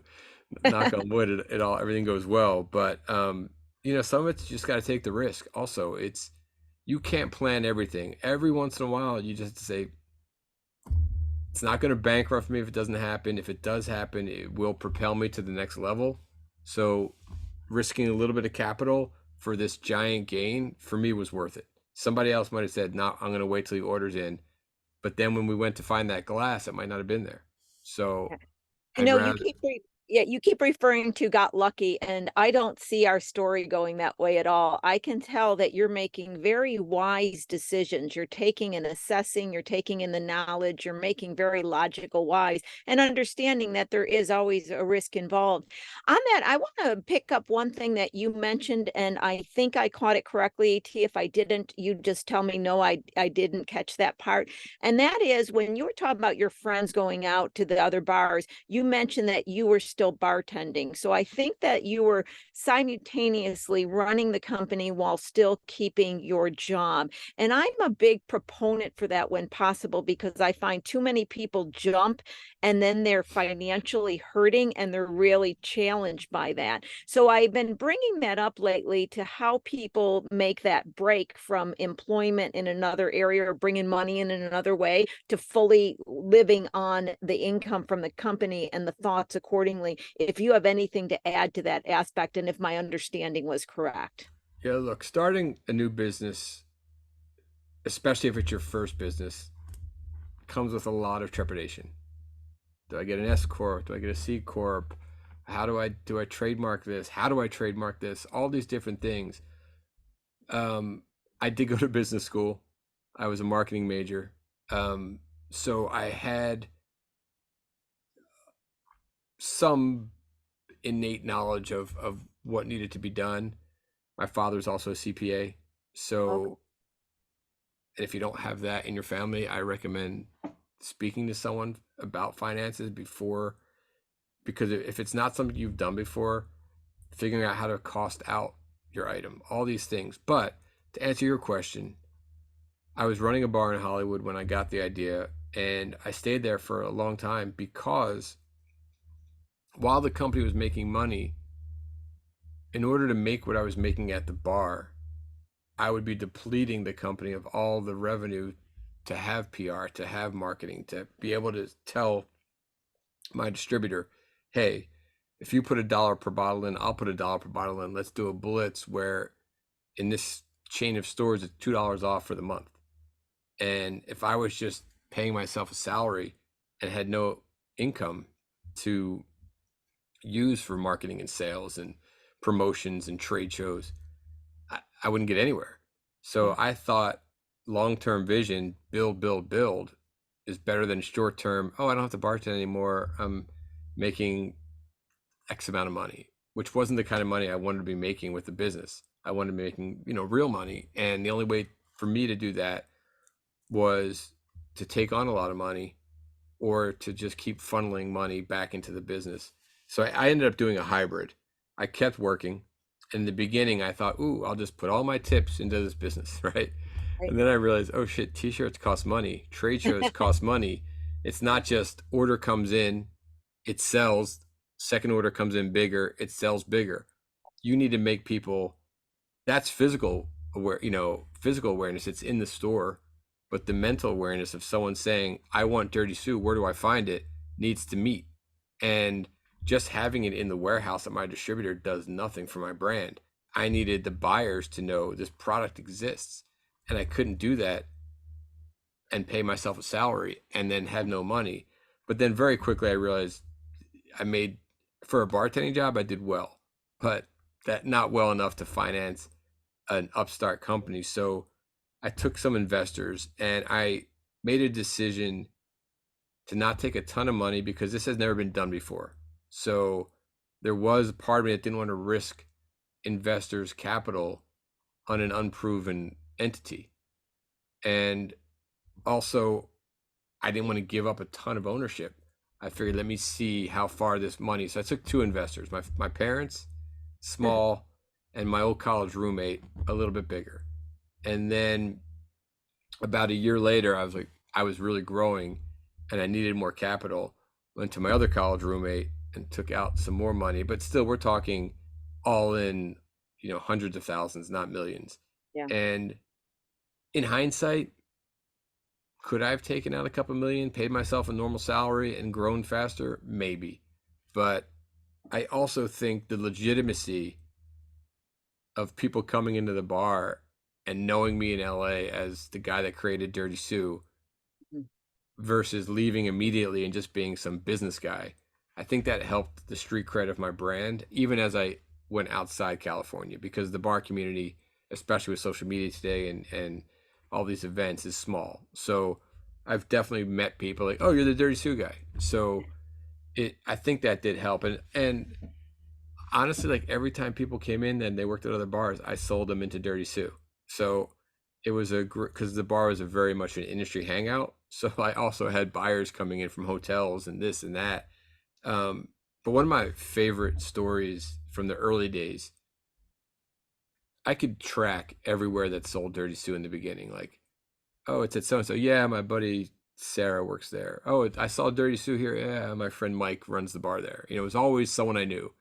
Speaker 3: knock on wood, it all, everything goes well. But, you know, some of it's just got to take the risk. Also, it's, you can't plan everything. Every once in a while, you just say, it's not going to bankrupt me if it doesn't happen. If it does happen, it will propel me to the next level. So risking a little bit of capital for this giant gain, for me, was worth it. Somebody else might have said, no, I'm going to wait till the order's in. But then when we went to find that glass, it might not have been there. So
Speaker 2: You
Speaker 3: I'd
Speaker 2: know,
Speaker 3: rather,
Speaker 2: you keep referring to got lucky, and I don't see our story going that way at all. I can tell that you're making very wise decisions. You're taking and assessing, you're taking in the knowledge, you're making very logical, wise, and understanding that there is always a risk involved. On that, I want to pick up one thing that you mentioned, and I think I caught it correctly. T, if I didn't, you just tell me no, I didn't catch that part. And that is when you were talking about your friends going out to the other bars, you mentioned that you were still bartending. So I think that you were simultaneously running the company while still keeping your job. And I'm a big proponent for that when possible, because I find too many people jump and then they're financially hurting and they're really challenged by that. So I've been bringing that up lately to how people make that break from employment in another area or bringing money in another way to fully living on the income from the company and the thoughts accordingly. If you have anything to add to that aspect, and if my understanding was correct.
Speaker 3: yeah, look, starting a new business, especially if it's your first business, comes with a lot of trepidation. Do I get an S corp? Do I get a C corp? How do I trademark this? How do I trademark this? All these different things. I did go to business school. I was a marketing major. So I had some innate knowledge of what needed to be done. My father's also a CPA. So,
Speaker 2: Okay.
Speaker 3: and if you don't have that in your family, I recommend speaking to someone about finances before, because if it's not something you've done before, figuring out how to cost out your item, all these things. But to answer your question, I was running a bar in Hollywood when I got the idea, and I stayed there for a long time because while the company was making money, in order to make what I was making at the bar, I would be depleting the company of all the revenue to have PR, to have marketing, to be able to tell my distributor, hey, if you put $1 per bottle in, I'll put $1 per bottle in. Let's do a blitz where in this chain of stores, it's $2 off for the month. And if I was just paying myself a salary and had no income to use for marketing and sales and promotions and trade shows, I wouldn't get anywhere. So I thought long-term vision, build is better than short-term. Oh, I don't have to bartend anymore. I'm making X amount of money, which wasn't the kind of money I wanted to be making with the business. I wanted to be making, you know, real money. And the only way for me to do that was to take on a lot of money or to just keep funneling money back into the business. So I ended up doing a hybrid. I kept working. In the beginning, I thought, ooh, I'll just put all my tips into this business, right? And then I realized, oh shit, t-shirts cost money. Trade shows cost money. It's not just order comes in, it sells. Second order comes in bigger, it sells bigger. You need to make people, that's physical aware, physical awareness, it's in the store, but the mental awareness of someone saying, I want Dirty Sue, where do I find it, needs to meet. And just having it in the warehouse at my distributor does nothing for my brand. I needed the buyers to know this product exists, and I couldn't do that and pay myself a salary and then have no money. But then very quickly I realized I made, for a bartending job, I did well, but that not well enough to finance an upstart company. So I took some investors and I made a decision to not take a ton of money because this has never been done before. So there was a part of me that didn't want to risk investors' capital on an unproven entity. And also, I didn't want to give up a ton of ownership. I figured, let me see how far this money. So I took two investors, my parents, small, and my old college roommate, a little bit bigger. And then about a year later, I was really growing and I needed more capital. Went to my other college roommate and took out some more money, but still we're talking all in, hundreds of thousands, not millions.
Speaker 2: Yeah.
Speaker 3: And in hindsight, could I have taken out a couple million, paid myself a normal salary and grown faster? Maybe. But I also think the legitimacy of people coming into the bar and knowing me in LA as the guy that created Dirty Sue versus leaving immediately and just being some business guy, I think that helped the street cred of my brand, even as I went outside California, because the bar community, especially with social media today and all these events, is small. So I've definitely met people like, oh, you're the Dirty Sue guy. So I think that did help. And honestly, like every time people came in and they worked at other bars, I sold them into Dirty Sue. So it was because the bar was a very much an industry hangout. So I also had buyers coming in from hotels and this and that. But one of my favorite stories from the early days, I could track everywhere that sold Dirty Sue in the beginning. Like, oh, it's at so-and-so. Yeah, my buddy Sarah works there. Oh, I saw Dirty Sue here. Yeah, my friend Mike runs the bar there. It was always someone I knew.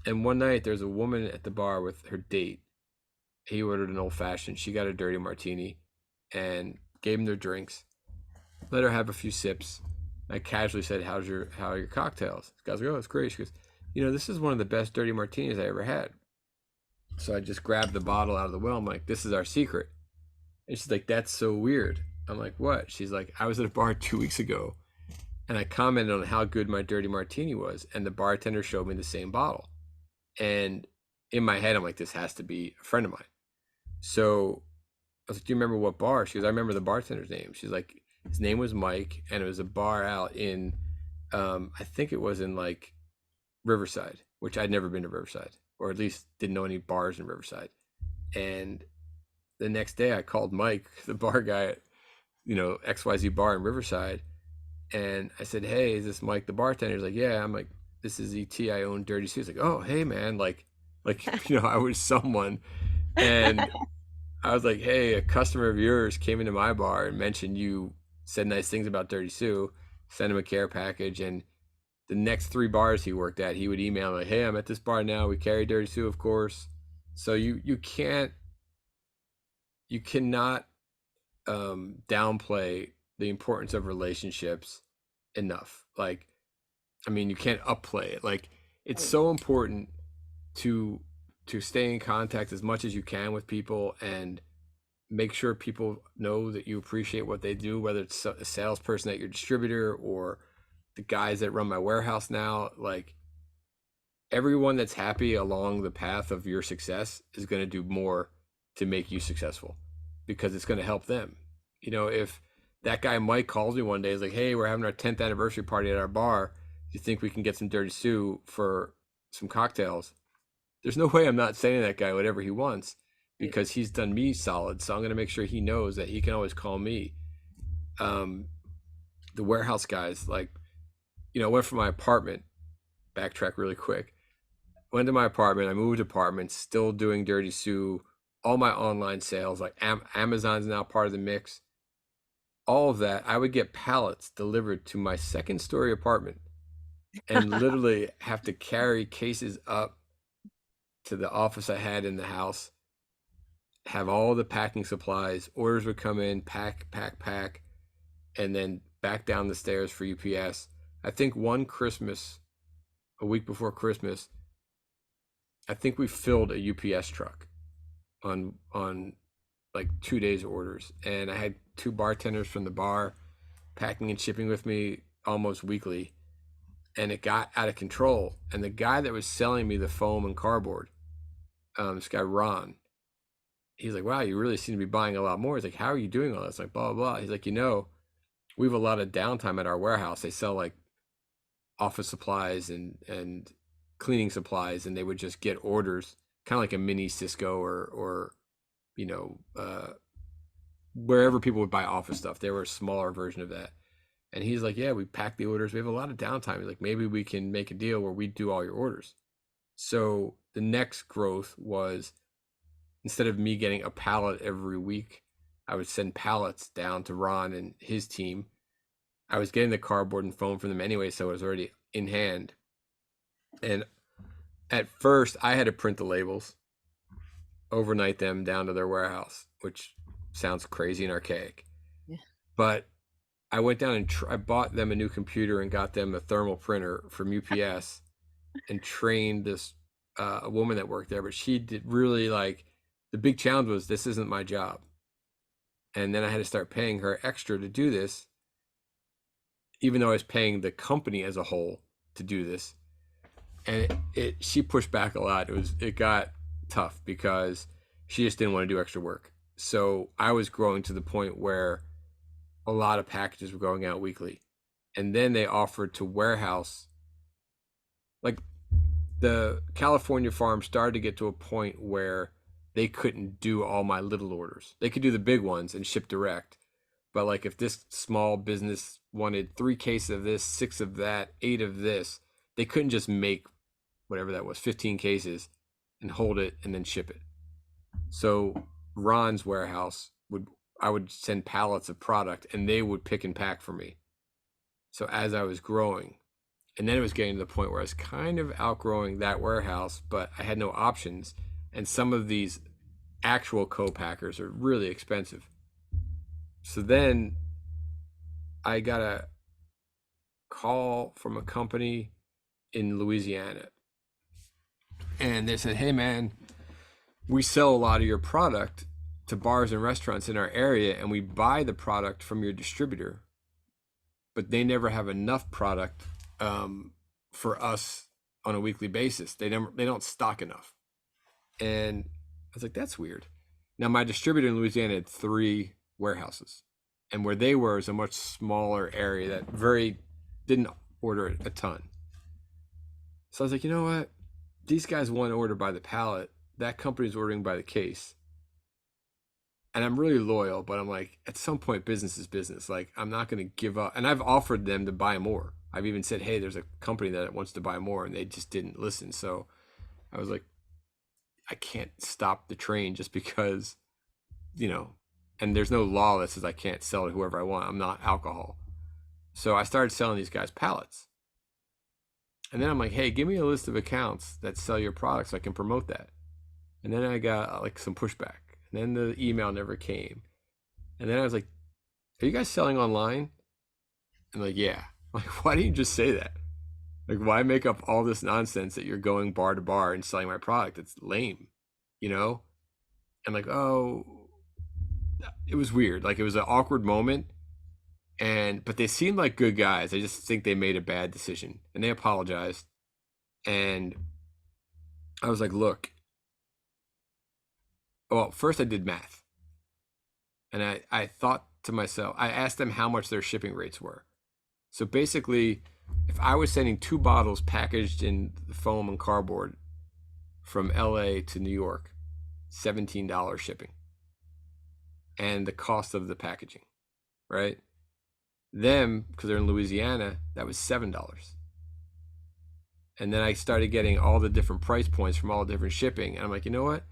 Speaker 3: And one night there's a woman at the bar with her date. He ordered an old fashioned. She got a dirty martini and gave him their drinks. Let her have a few sips. I casually said, how are your cocktails? The guy's like, oh, it's great. She goes, this is one of the best dirty martinis I ever had. So I just grabbed the bottle out of the well. I'm like, this is our secret. And she's like, that's so weird. I'm like, what? She's like, I was at a bar 2 weeks ago and I commented on how good my dirty martini was. And the bartender showed me the same bottle. And in my head, I'm like, this has to be a friend of mine. So I was like, do you remember what bar? She goes, I remember the bartender's name. She's like, his name was Mike. And it was a bar out in, I think it was in like Riverside, which I'd never been to Riverside, or at least didn't know any bars in Riverside. And the next day I called Mike, the bar guy at, XYZ bar in Riverside. And I said, hey, is this Mike, the bartender? He's like, yeah. I'm like, this is ET. I own Dirty Sue. He's like, oh, hey man. Like, I was someone. And I was like, hey, a customer of yours came into my bar and mentioned you said nice things about Dirty Sue, sent him a care package. And the next 3 bars he worked at, he would email me like, hey, I'm at this bar now. We carry Dirty Sue, of course. So you cannot downplay the importance of relationships enough. Like, I mean, you can't upplay it. Like, it's so important to stay in contact as much as you can with people and make sure people know that you appreciate what they do, whether it's a salesperson at your distributor or the guys that run my warehouse now. Like, everyone that's happy along the path of your success is going to do more to make you successful because it's going to help them. If that guy Mike calls me one day, he's like, hey, we're having our 10th anniversary party at our bar. Do you think we can get some Dirty Sue for some cocktails? There's no way I'm not saying to that guy whatever he wants because he's done me solid. So I'm going to make sure he knows that he can always call me. The warehouse guys, like, went from my apartment, backtrack really quick, went to my apartment. I moved apartments, still doing Dirty Sue, all my online sales, like Amazon's now part of the mix. All of that, I would get pallets delivered to my 2nd-story apartment and literally have to carry cases up to the office I had in the house. have all the packing supplies. Orders would come in, pack, and then back down the stairs for UPS. I think one Christmas, a week before Christmas, I think we filled a UPS truck on like 2 days of orders. And I had 2 bartenders from the bar packing and shipping with me almost weekly. And it got out of control. And the guy that was selling me the foam and cardboard, this guy Ron, he's like, wow, you really seem to be buying a lot more. He's like, how are you doing all this? Like, blah, blah, blah. He's like, we have a lot of downtime at our warehouse. They sell like office supplies and cleaning supplies, and they would just get orders, kind of like a mini Cisco or wherever people would buy office stuff. They were a smaller version of that. And he's like, yeah, we pack the orders. We have a lot of downtime. He's like, maybe we can make a deal where we do all your orders. So the next growth was, instead of me getting a pallet every week, I would send pallets down to Ron and his team. I was getting the cardboard and foam from them anyway, so it was already in hand. And at first, I had to print the labels, overnight them down to their warehouse, which sounds crazy and archaic.
Speaker 2: Yeah.
Speaker 3: But I went down and I bought them a new computer and got them a thermal printer from UPS and trained this a woman that worked there. But she did really the big challenge was, this isn't my job. And then I had to start paying her extra to do this, even though I was paying the company as a whole to do this. And she pushed back a lot. It got tough because she just didn't want to do extra work. So I was growing to the point where a lot of packages were going out weekly. And then they offered to warehouse, like the California farm started to get to a point where they couldn't do all my little orders. They could do the big ones and ship direct. But like if this small business wanted 3 cases of this, 6 of that, 8 of this, they couldn't just make whatever that was, 15 cases and hold it and then ship it. So Ron's warehouse I would send pallets of product and they would pick and pack for me. So as I was growing, and then it was getting to the point where I was kind of outgrowing that warehouse, but I had no options. And some of these actual co-packers are really expensive. So then I got a call from a company in Louisiana. And they said, hey man, we sell a lot of your product to bars and restaurants in our area, and we buy the product from your distributor, but they never have enough product for us on a weekly basis. They don't stock enough. And I was like, that's weird. Now my distributor in Louisiana had 3 warehouses, and where they were is a much smaller area that didn't order a ton. So I was like, you know what? These guys want to order by the pallet. That company's ordering by the case. And I'm really loyal, but I'm like, at some point, business is business. Like, I'm not going to give up. And I've offered them to buy more. I've even said, hey, there's a company that wants to buy more, and they just didn't listen. So I was like, I can't stop the train just because, and there's no law that says I can't sell to whoever I want. I'm not alcohol. So I started selling these guys pallets. And then I'm like, hey, give me a list of accounts that sell your products so I can promote that. And then I got like some pushback. And then the email never came. And then I was like, are you guys selling online? And like, yeah. I'm like, why didn't you just say that? Like, why make up all this nonsense that you're going bar to bar and selling my product? It's lame, And like, oh, it was weird. Like, it was an awkward moment. But they seemed like good guys. I just think they made a bad decision. And they apologized. And I was like, look. Well, first I did math. And I thought to myself, I asked them how much their shipping rates were. So basically, if I was sending 2 bottles packaged in foam and cardboard from LA to New York, $17 shipping. And the cost of the packaging, right? Them, because they're in Louisiana, that was $7. And then I started getting all the different price points from all the different shipping. And I'm like, you know what?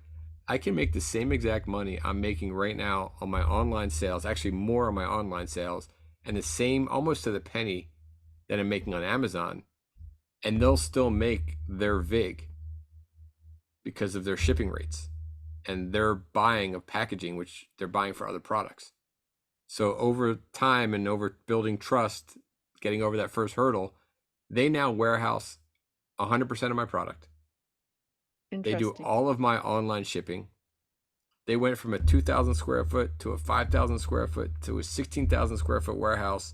Speaker 3: I can make the same exact money I'm making right now on my online sales, actually more on my online sales, and the same almost to the penny that I'm making on Amazon. And they'll still make their VIG because of their shipping rates. and they're buying of packaging, which they're buying for other products. So over time and over building trust, getting over that first hurdle, they now warehouse 100% of my product. They do
Speaker 2: Interesting.
Speaker 3: all of my online shipping. They went from a 2,000 square foot to a 5,000 square foot to a 16,000 square foot warehouse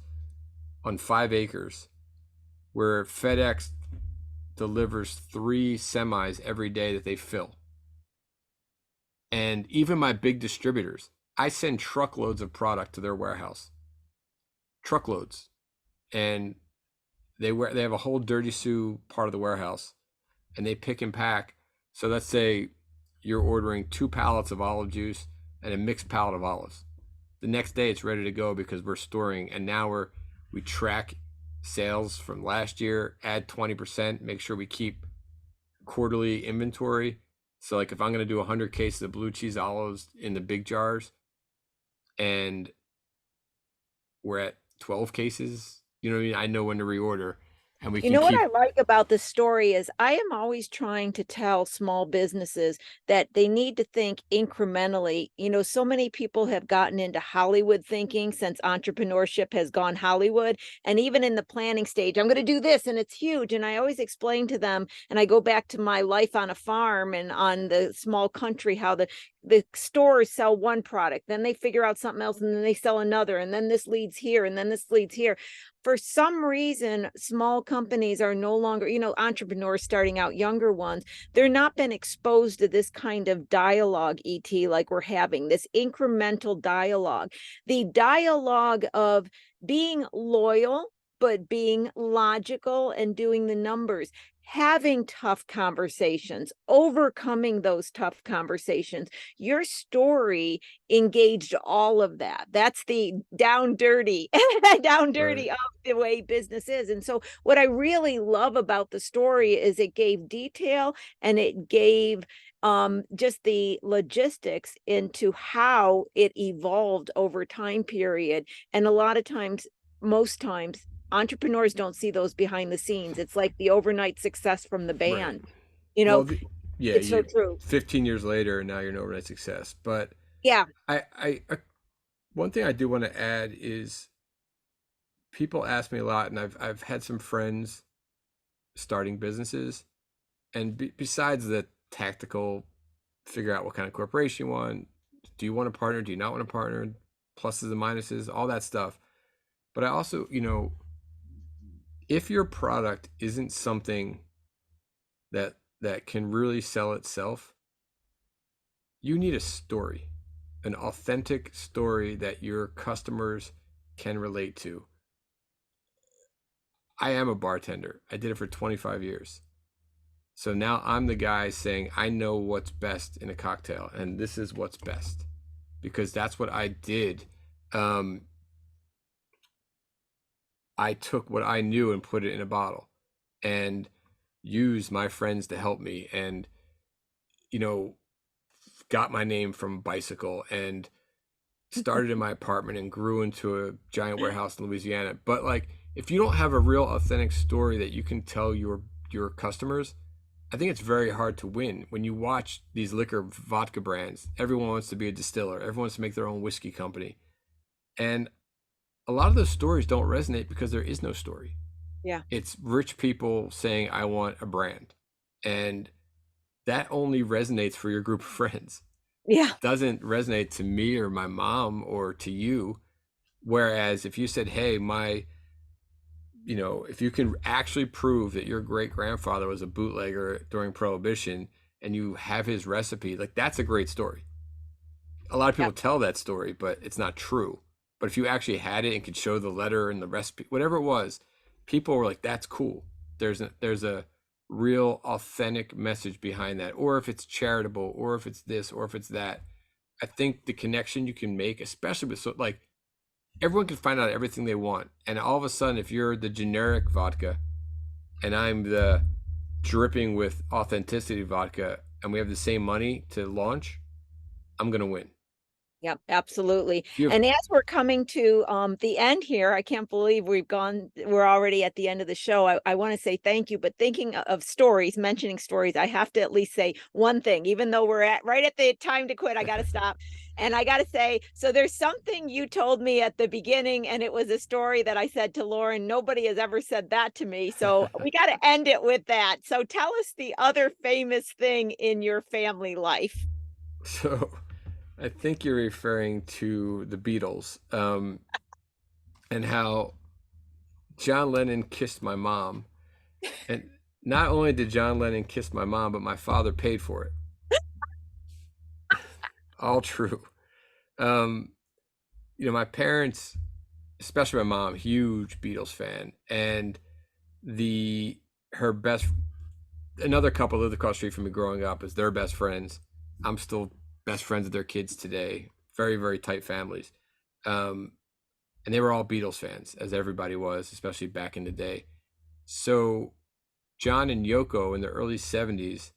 Speaker 3: on 5 acres, where FedEx delivers 3 semis every day that they fill. And even my big distributors, I send truckloads of product to their warehouse. Truckloads. And they have a whole Dirty Sue part of the warehouse, and they pick and pack. So let's say you're ordering 2 pallets of olive juice and a mixed pallet of olives. The next day it's ready to go because we're storing, and now we track sales from last year, add 20%, make sure we keep quarterly inventory. So like if I'm going to do 100 cases of blue cheese olives in the big jars and we're at 12 cases, you know what I mean? I know when to reorder, and we
Speaker 2: You
Speaker 3: can
Speaker 2: know what
Speaker 3: keep.
Speaker 2: I like about this story is I am always trying to tell small businesses that they need to think incrementally. You know, so many people have gotten into Hollywood thinking since entrepreneurship has gone Hollywood. And even in the planning stage, I'm going to do this and it's huge. And I always explain to them, and I go back to my life on a farm and on the small country, how the stores sell one product, then they figure out something else, and then they sell another, and then this leads here, and then this leads here. For some reason, small companies are no longer, you know, entrepreneurs starting out, younger ones, they're not been exposed to this kind of dialogue, ET, like we're having, this incremental dialogue. The dialogue of being loyal, but being logical and doing the numbers, having tough conversations, overcoming those tough conversations. Your story engaged all of that. That's the down dirty, down dirty
Speaker 3: Right.
Speaker 2: of the way business is. And so what I really love about the story is it gave detail, and it gave just the logistics into how it evolved over time period. And a lot of times, most times, entrepreneurs don't see those behind the scenes. It's like the overnight success from the
Speaker 3: Right.
Speaker 2: band. You
Speaker 3: Well,
Speaker 2: know,
Speaker 3: yeah,
Speaker 2: it's so
Speaker 3: you
Speaker 2: true.
Speaker 3: 15 years later, and now you're an overnight success. But
Speaker 2: Yeah.
Speaker 3: one thing I do want to add is people ask me a lot, and I've had some friends starting businesses, and besides the tactical, figure out what kind of corporation you want, do you want to partner, do you not want to partner, pluses and minuses, all that stuff. But I also, if your product isn't something that can really sell itself, you need a story, an authentic story that your customers can relate to. I am a bartender. I did it for 25 years. So now I'm the guy saying, I know what's best in a cocktail, and this is what's best, because that's what I did. I took what I knew and put it in a bottle and used my friends to help me, and, got my name from bicycle and started in my apartment and grew into a giant warehouse in Louisiana. But like, if you don't have a real authentic story that you can tell your customers, I think it's very hard to win. When you watch these liquor vodka brands, everyone wants to be a distiller. Everyone wants to make their own whiskey company. And a lot of those stories don't resonate because there is no story.
Speaker 2: Yeah.
Speaker 3: It's rich people saying, I want a brand. And that only resonates for your group of friends.
Speaker 2: Yeah.
Speaker 3: It doesn't resonate to me or my mom or to you. Whereas if you said, hey, if you can actually prove that your great grandfather was a bootlegger during Prohibition and you have his recipe, like, that's a great story. A lot of people tell that story, but it's not true. But if you actually had it and could show the letter and the recipe, whatever it was, people were like, that's cool. There's a real authentic message behind that. Or if it's charitable, or if it's this, or if it's that. I think the connection you can make, especially with, like, everyone can find out everything they want. And all of a sudden, if you're the generic vodka and I'm the dripping with authenticity vodka, and we have the same money to launch, I'm going to win.
Speaker 2: Yep, absolutely.
Speaker 3: If you have,
Speaker 2: And as we're coming to the end here, I can't believe we're already at the end of the show. I want to say thank you, but thinking of stories, mentioning stories, I have to at least say one thing, even though we're at right at the time to quit, I got to stop. And I got to say, so there's something you told me at the beginning, and it was a story that I said to Lauren. Nobody has ever said that to me. So we got to end it with that. So tell us the other famous thing in your family life.
Speaker 3: so I think you're referring to the Beatles, and how John Lennon kissed my mom. And not only did John Lennon kiss my mom, but my father paid for it. All true. Um, my parents, especially my mom, huge Beatles fan, and the her best another couple lived across the street from me growing up as their best friends. I'm still best friends with their kids today. Very, very tight families. Um, and they were all Beatles fans, as everybody was, especially back in the day. So John and Yoko in the early 70s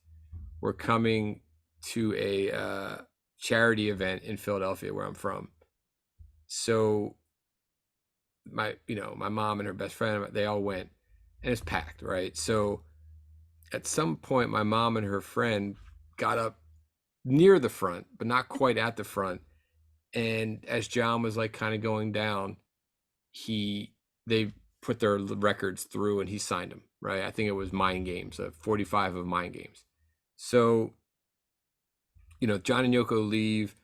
Speaker 3: were coming to a charity event in Philadelphia, where I'm from. So my mom and her best friend, they all went, and it's packed, right? So at some point, my mom and her friend got up near the front, but not quite at the front. And as John was like kind of going down, they put their records through and he signed them, right? I think it was Mind Games, 45 of Mind Games. So, John and Yoko leave,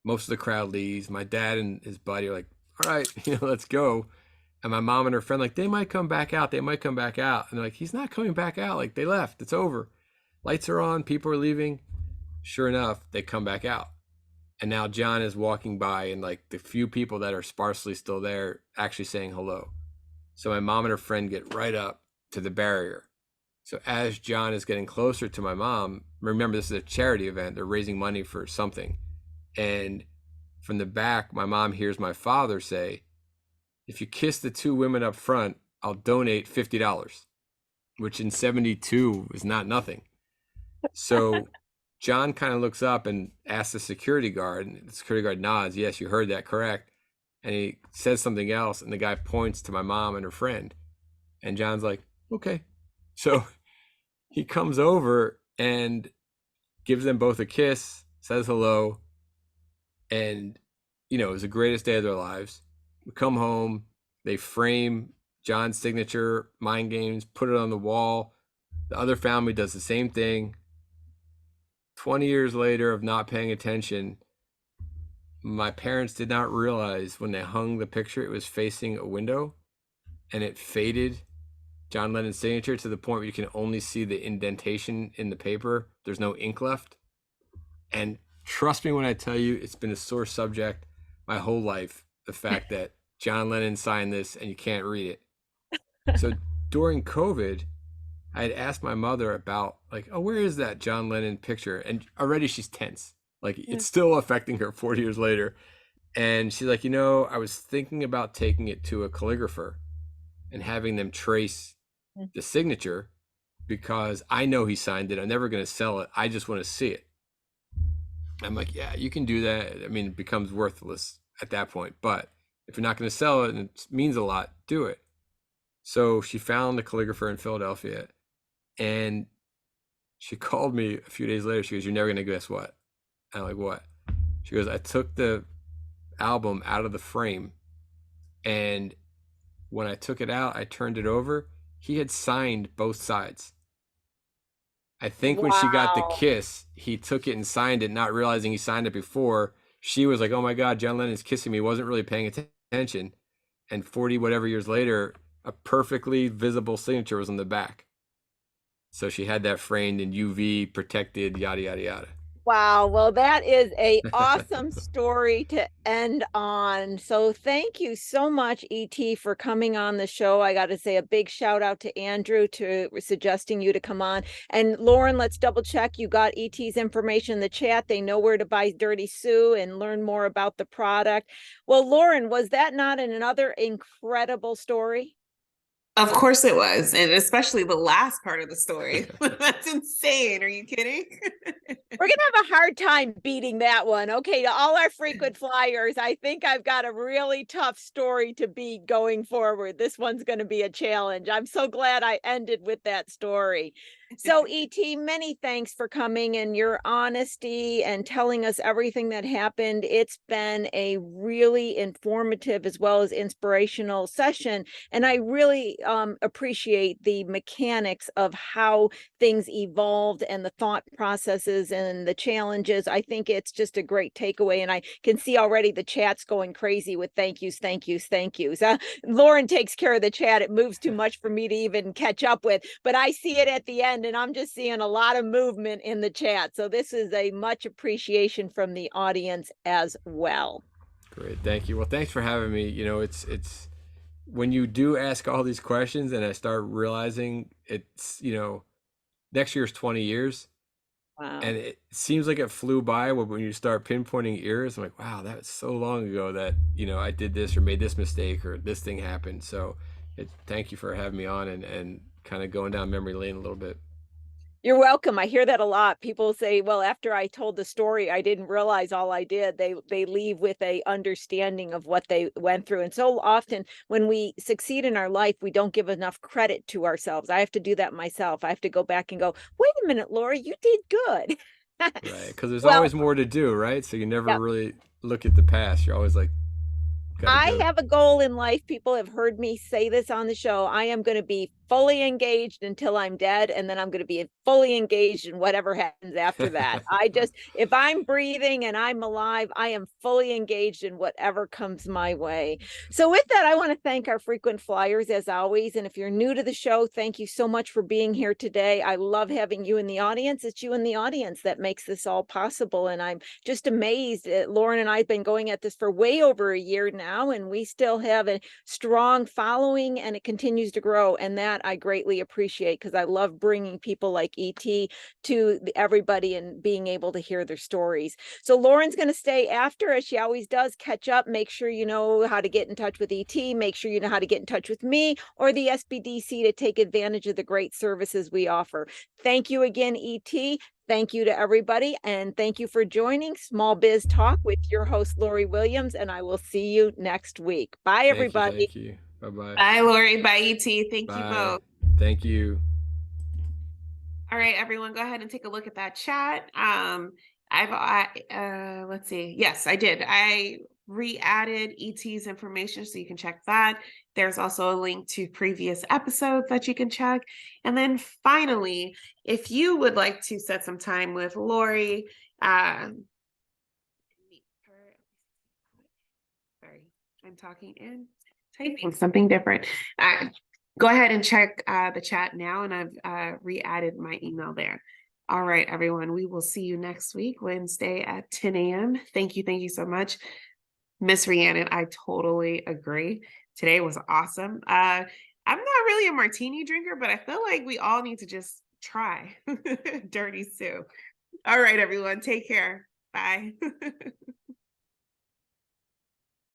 Speaker 3: most of the crowd leaves. My dad and his buddy are like, all right, let's go. And my mom and her friend, like, they might come back out. They might come back out. And they're like, he's not coming back out. Like, they left. It's over. Lights are on. People are leaving. Sure enough, they come back out. And now John is walking by, and like the few people that are sparsely still there actually saying hello. So my mom and her friend get right up to the barrier. So as John is getting closer to my mom, remember this is a charity event. They're raising money for something. And from the back, my mom hears my father say, if you kiss the two women up front, I'll donate $50, which in 72 is not nothing. So John kind of looks up and asks the security guard, and the security guard nods, yes, you heard that correct. And he says something else, and the guy points to my mom and her friend. And John's like, okay. So he comes over and gives them both a kiss, says hello, and, it was the greatest day of their lives. We come home, they frame John's signature, Mind Games, put it on the wall. The other family does the same thing. 20 years later of not paying attention, my parents did not realize when they hung the picture, it was facing a window, and it faded John Lennon's signature to the point where you can only see the indentation in the paper. There's no ink left. And trust me when I tell you, it's been a sore subject my whole life, the fact that John Lennon signed this and you can't read it. So during COVID, I had asked my mother about, like, oh, where is that John Lennon picture? And already she's tense. Like, it's still affecting her 40 years later. And she's like, I was thinking about taking it to a calligrapher and having them trace the signature, because I know he signed it. I'm never going to sell it. I just want to see it. I'm like, yeah, you can do that. I mean, it becomes worthless at that point. But if you're not going to sell it and it means a lot, do it. So she found the calligrapher in Philadelphia, and she called me a few days later. She goes, you're never going to guess what? I'm like, what? She goes, I took the album out of the frame, and when I took it out, I turned it over. He had signed both sides. I think when she got the kiss, he took it and signed it, not realizing he signed it before. She was like, oh my God, John Lennon's kissing me. Wasn't really paying attention. And 40 whatever years later, a perfectly visible signature was on the back. So she had that framed in UV protected, yada, yada, yada.
Speaker 2: Wow. Well, that is a awesome story to end on. So thank you so much, ET, for coming on the show. I got to say a big shout out to Andrew to suggesting you to come on. And Lauren, let's double check. You got ET's information in the chat. They know where to buy Dirty Sue and learn more about the product. Well, Lauren, was that not another incredible story?
Speaker 1: Of course it was. And especially the last part of the story. That's insane. Are you kidding?
Speaker 2: We're going to have a hard time beating that one. Okay, to all our frequent flyers, I think I've got a really tough story to beat going forward. This one's going to be a challenge. I'm so glad I ended with that story. So, E.T., many thanks for coming and your honesty and telling us everything that happened. It's been a really informative as well as inspirational session. And I really appreciate the mechanics of how things evolved and the thought processes and the challenges. I think it's just a great takeaway. And I can see already the chat's going crazy with thank yous, thank yous, thank yous. Lauren takes care of the chat. It moves too much for me to even catch up with, but I see it at the end and I'm just seeing a lot of movement in the chat. So this is a much appreciation from the audience as well.
Speaker 3: Great. Thank you. Well, thanks for having me. You know, it's when you do ask all these questions and I start realizing it's, you know, next year's 20 years.
Speaker 2: Wow.
Speaker 3: And it seems like it flew by when you start pinpointing years. I'm like, wow, that was so long ago that, you know, I did this or made this mistake or this thing happened. So thank you for having me on and kind of going down memory lane a little bit.
Speaker 2: You're welcome. I hear that a lot. People say, well, after I told the story, I didn't realize all I did. They leave with a understanding of what they went through. And so often when we succeed in our life, we don't give enough credit to ourselves. I have to do that myself. I have to go back and go, wait a minute, Lori, you did good.
Speaker 3: Right. Because there's
Speaker 2: Well,
Speaker 3: always more to do, right? So you never
Speaker 2: yeah.
Speaker 3: really look at the past. You're always like,
Speaker 2: I have a goal in life. People have heard me say this on the show. I am going to be fully engaged until I'm dead, and then I'm going to be fully engaged in whatever happens after that. If I'm breathing and I'm alive, I am fully engaged in whatever comes my way. So with that, I want to thank our frequent flyers as always. And if you're new to the show, thank you so much for being here today. I love having you in the audience. It's you in the audience that makes this all possible. And I'm just amazed. Lauren and I have been going at this for way over a year now, and we still have a strong following and it continues to grow. And that I greatly appreciate because I love bringing people like ET to everybody and being able to hear their stories. So Lauren's going to stay after, as she always does, catch up, make sure you know how to get in touch with ET, make sure you know how to get in touch with me or the SBDC to take advantage of the great services we offer. Thank you again, ET. Thank you to everybody. And thank you for joining Small Biz Talk with your host, Lori Williams. And I will see you next week. Bye, everybody.
Speaker 3: Thank you. Bye-bye.
Speaker 1: Bye, Lori. Bye, ET. Thank you both.
Speaker 3: Thank you.
Speaker 1: All right, everyone, go ahead and take a look at that chat. Let's see. Yes, I did. I re-added ET's information so you can check that. There's also a link to previous episodes that you can check. And then finally, if you would like to set some time with Lori, sorry, I'm talking and typing something different. Go ahead and check the chat now, and I've re-added my email there. All right, everyone, we will see you next week, Wednesday at 10 a.m. Thank you so much. Miss Rhiannon, I totally agree. Today was awesome. I'm not really a martini drinker, but I feel like we all need to just try Dirty Sue. All right, everyone, take care. Bye.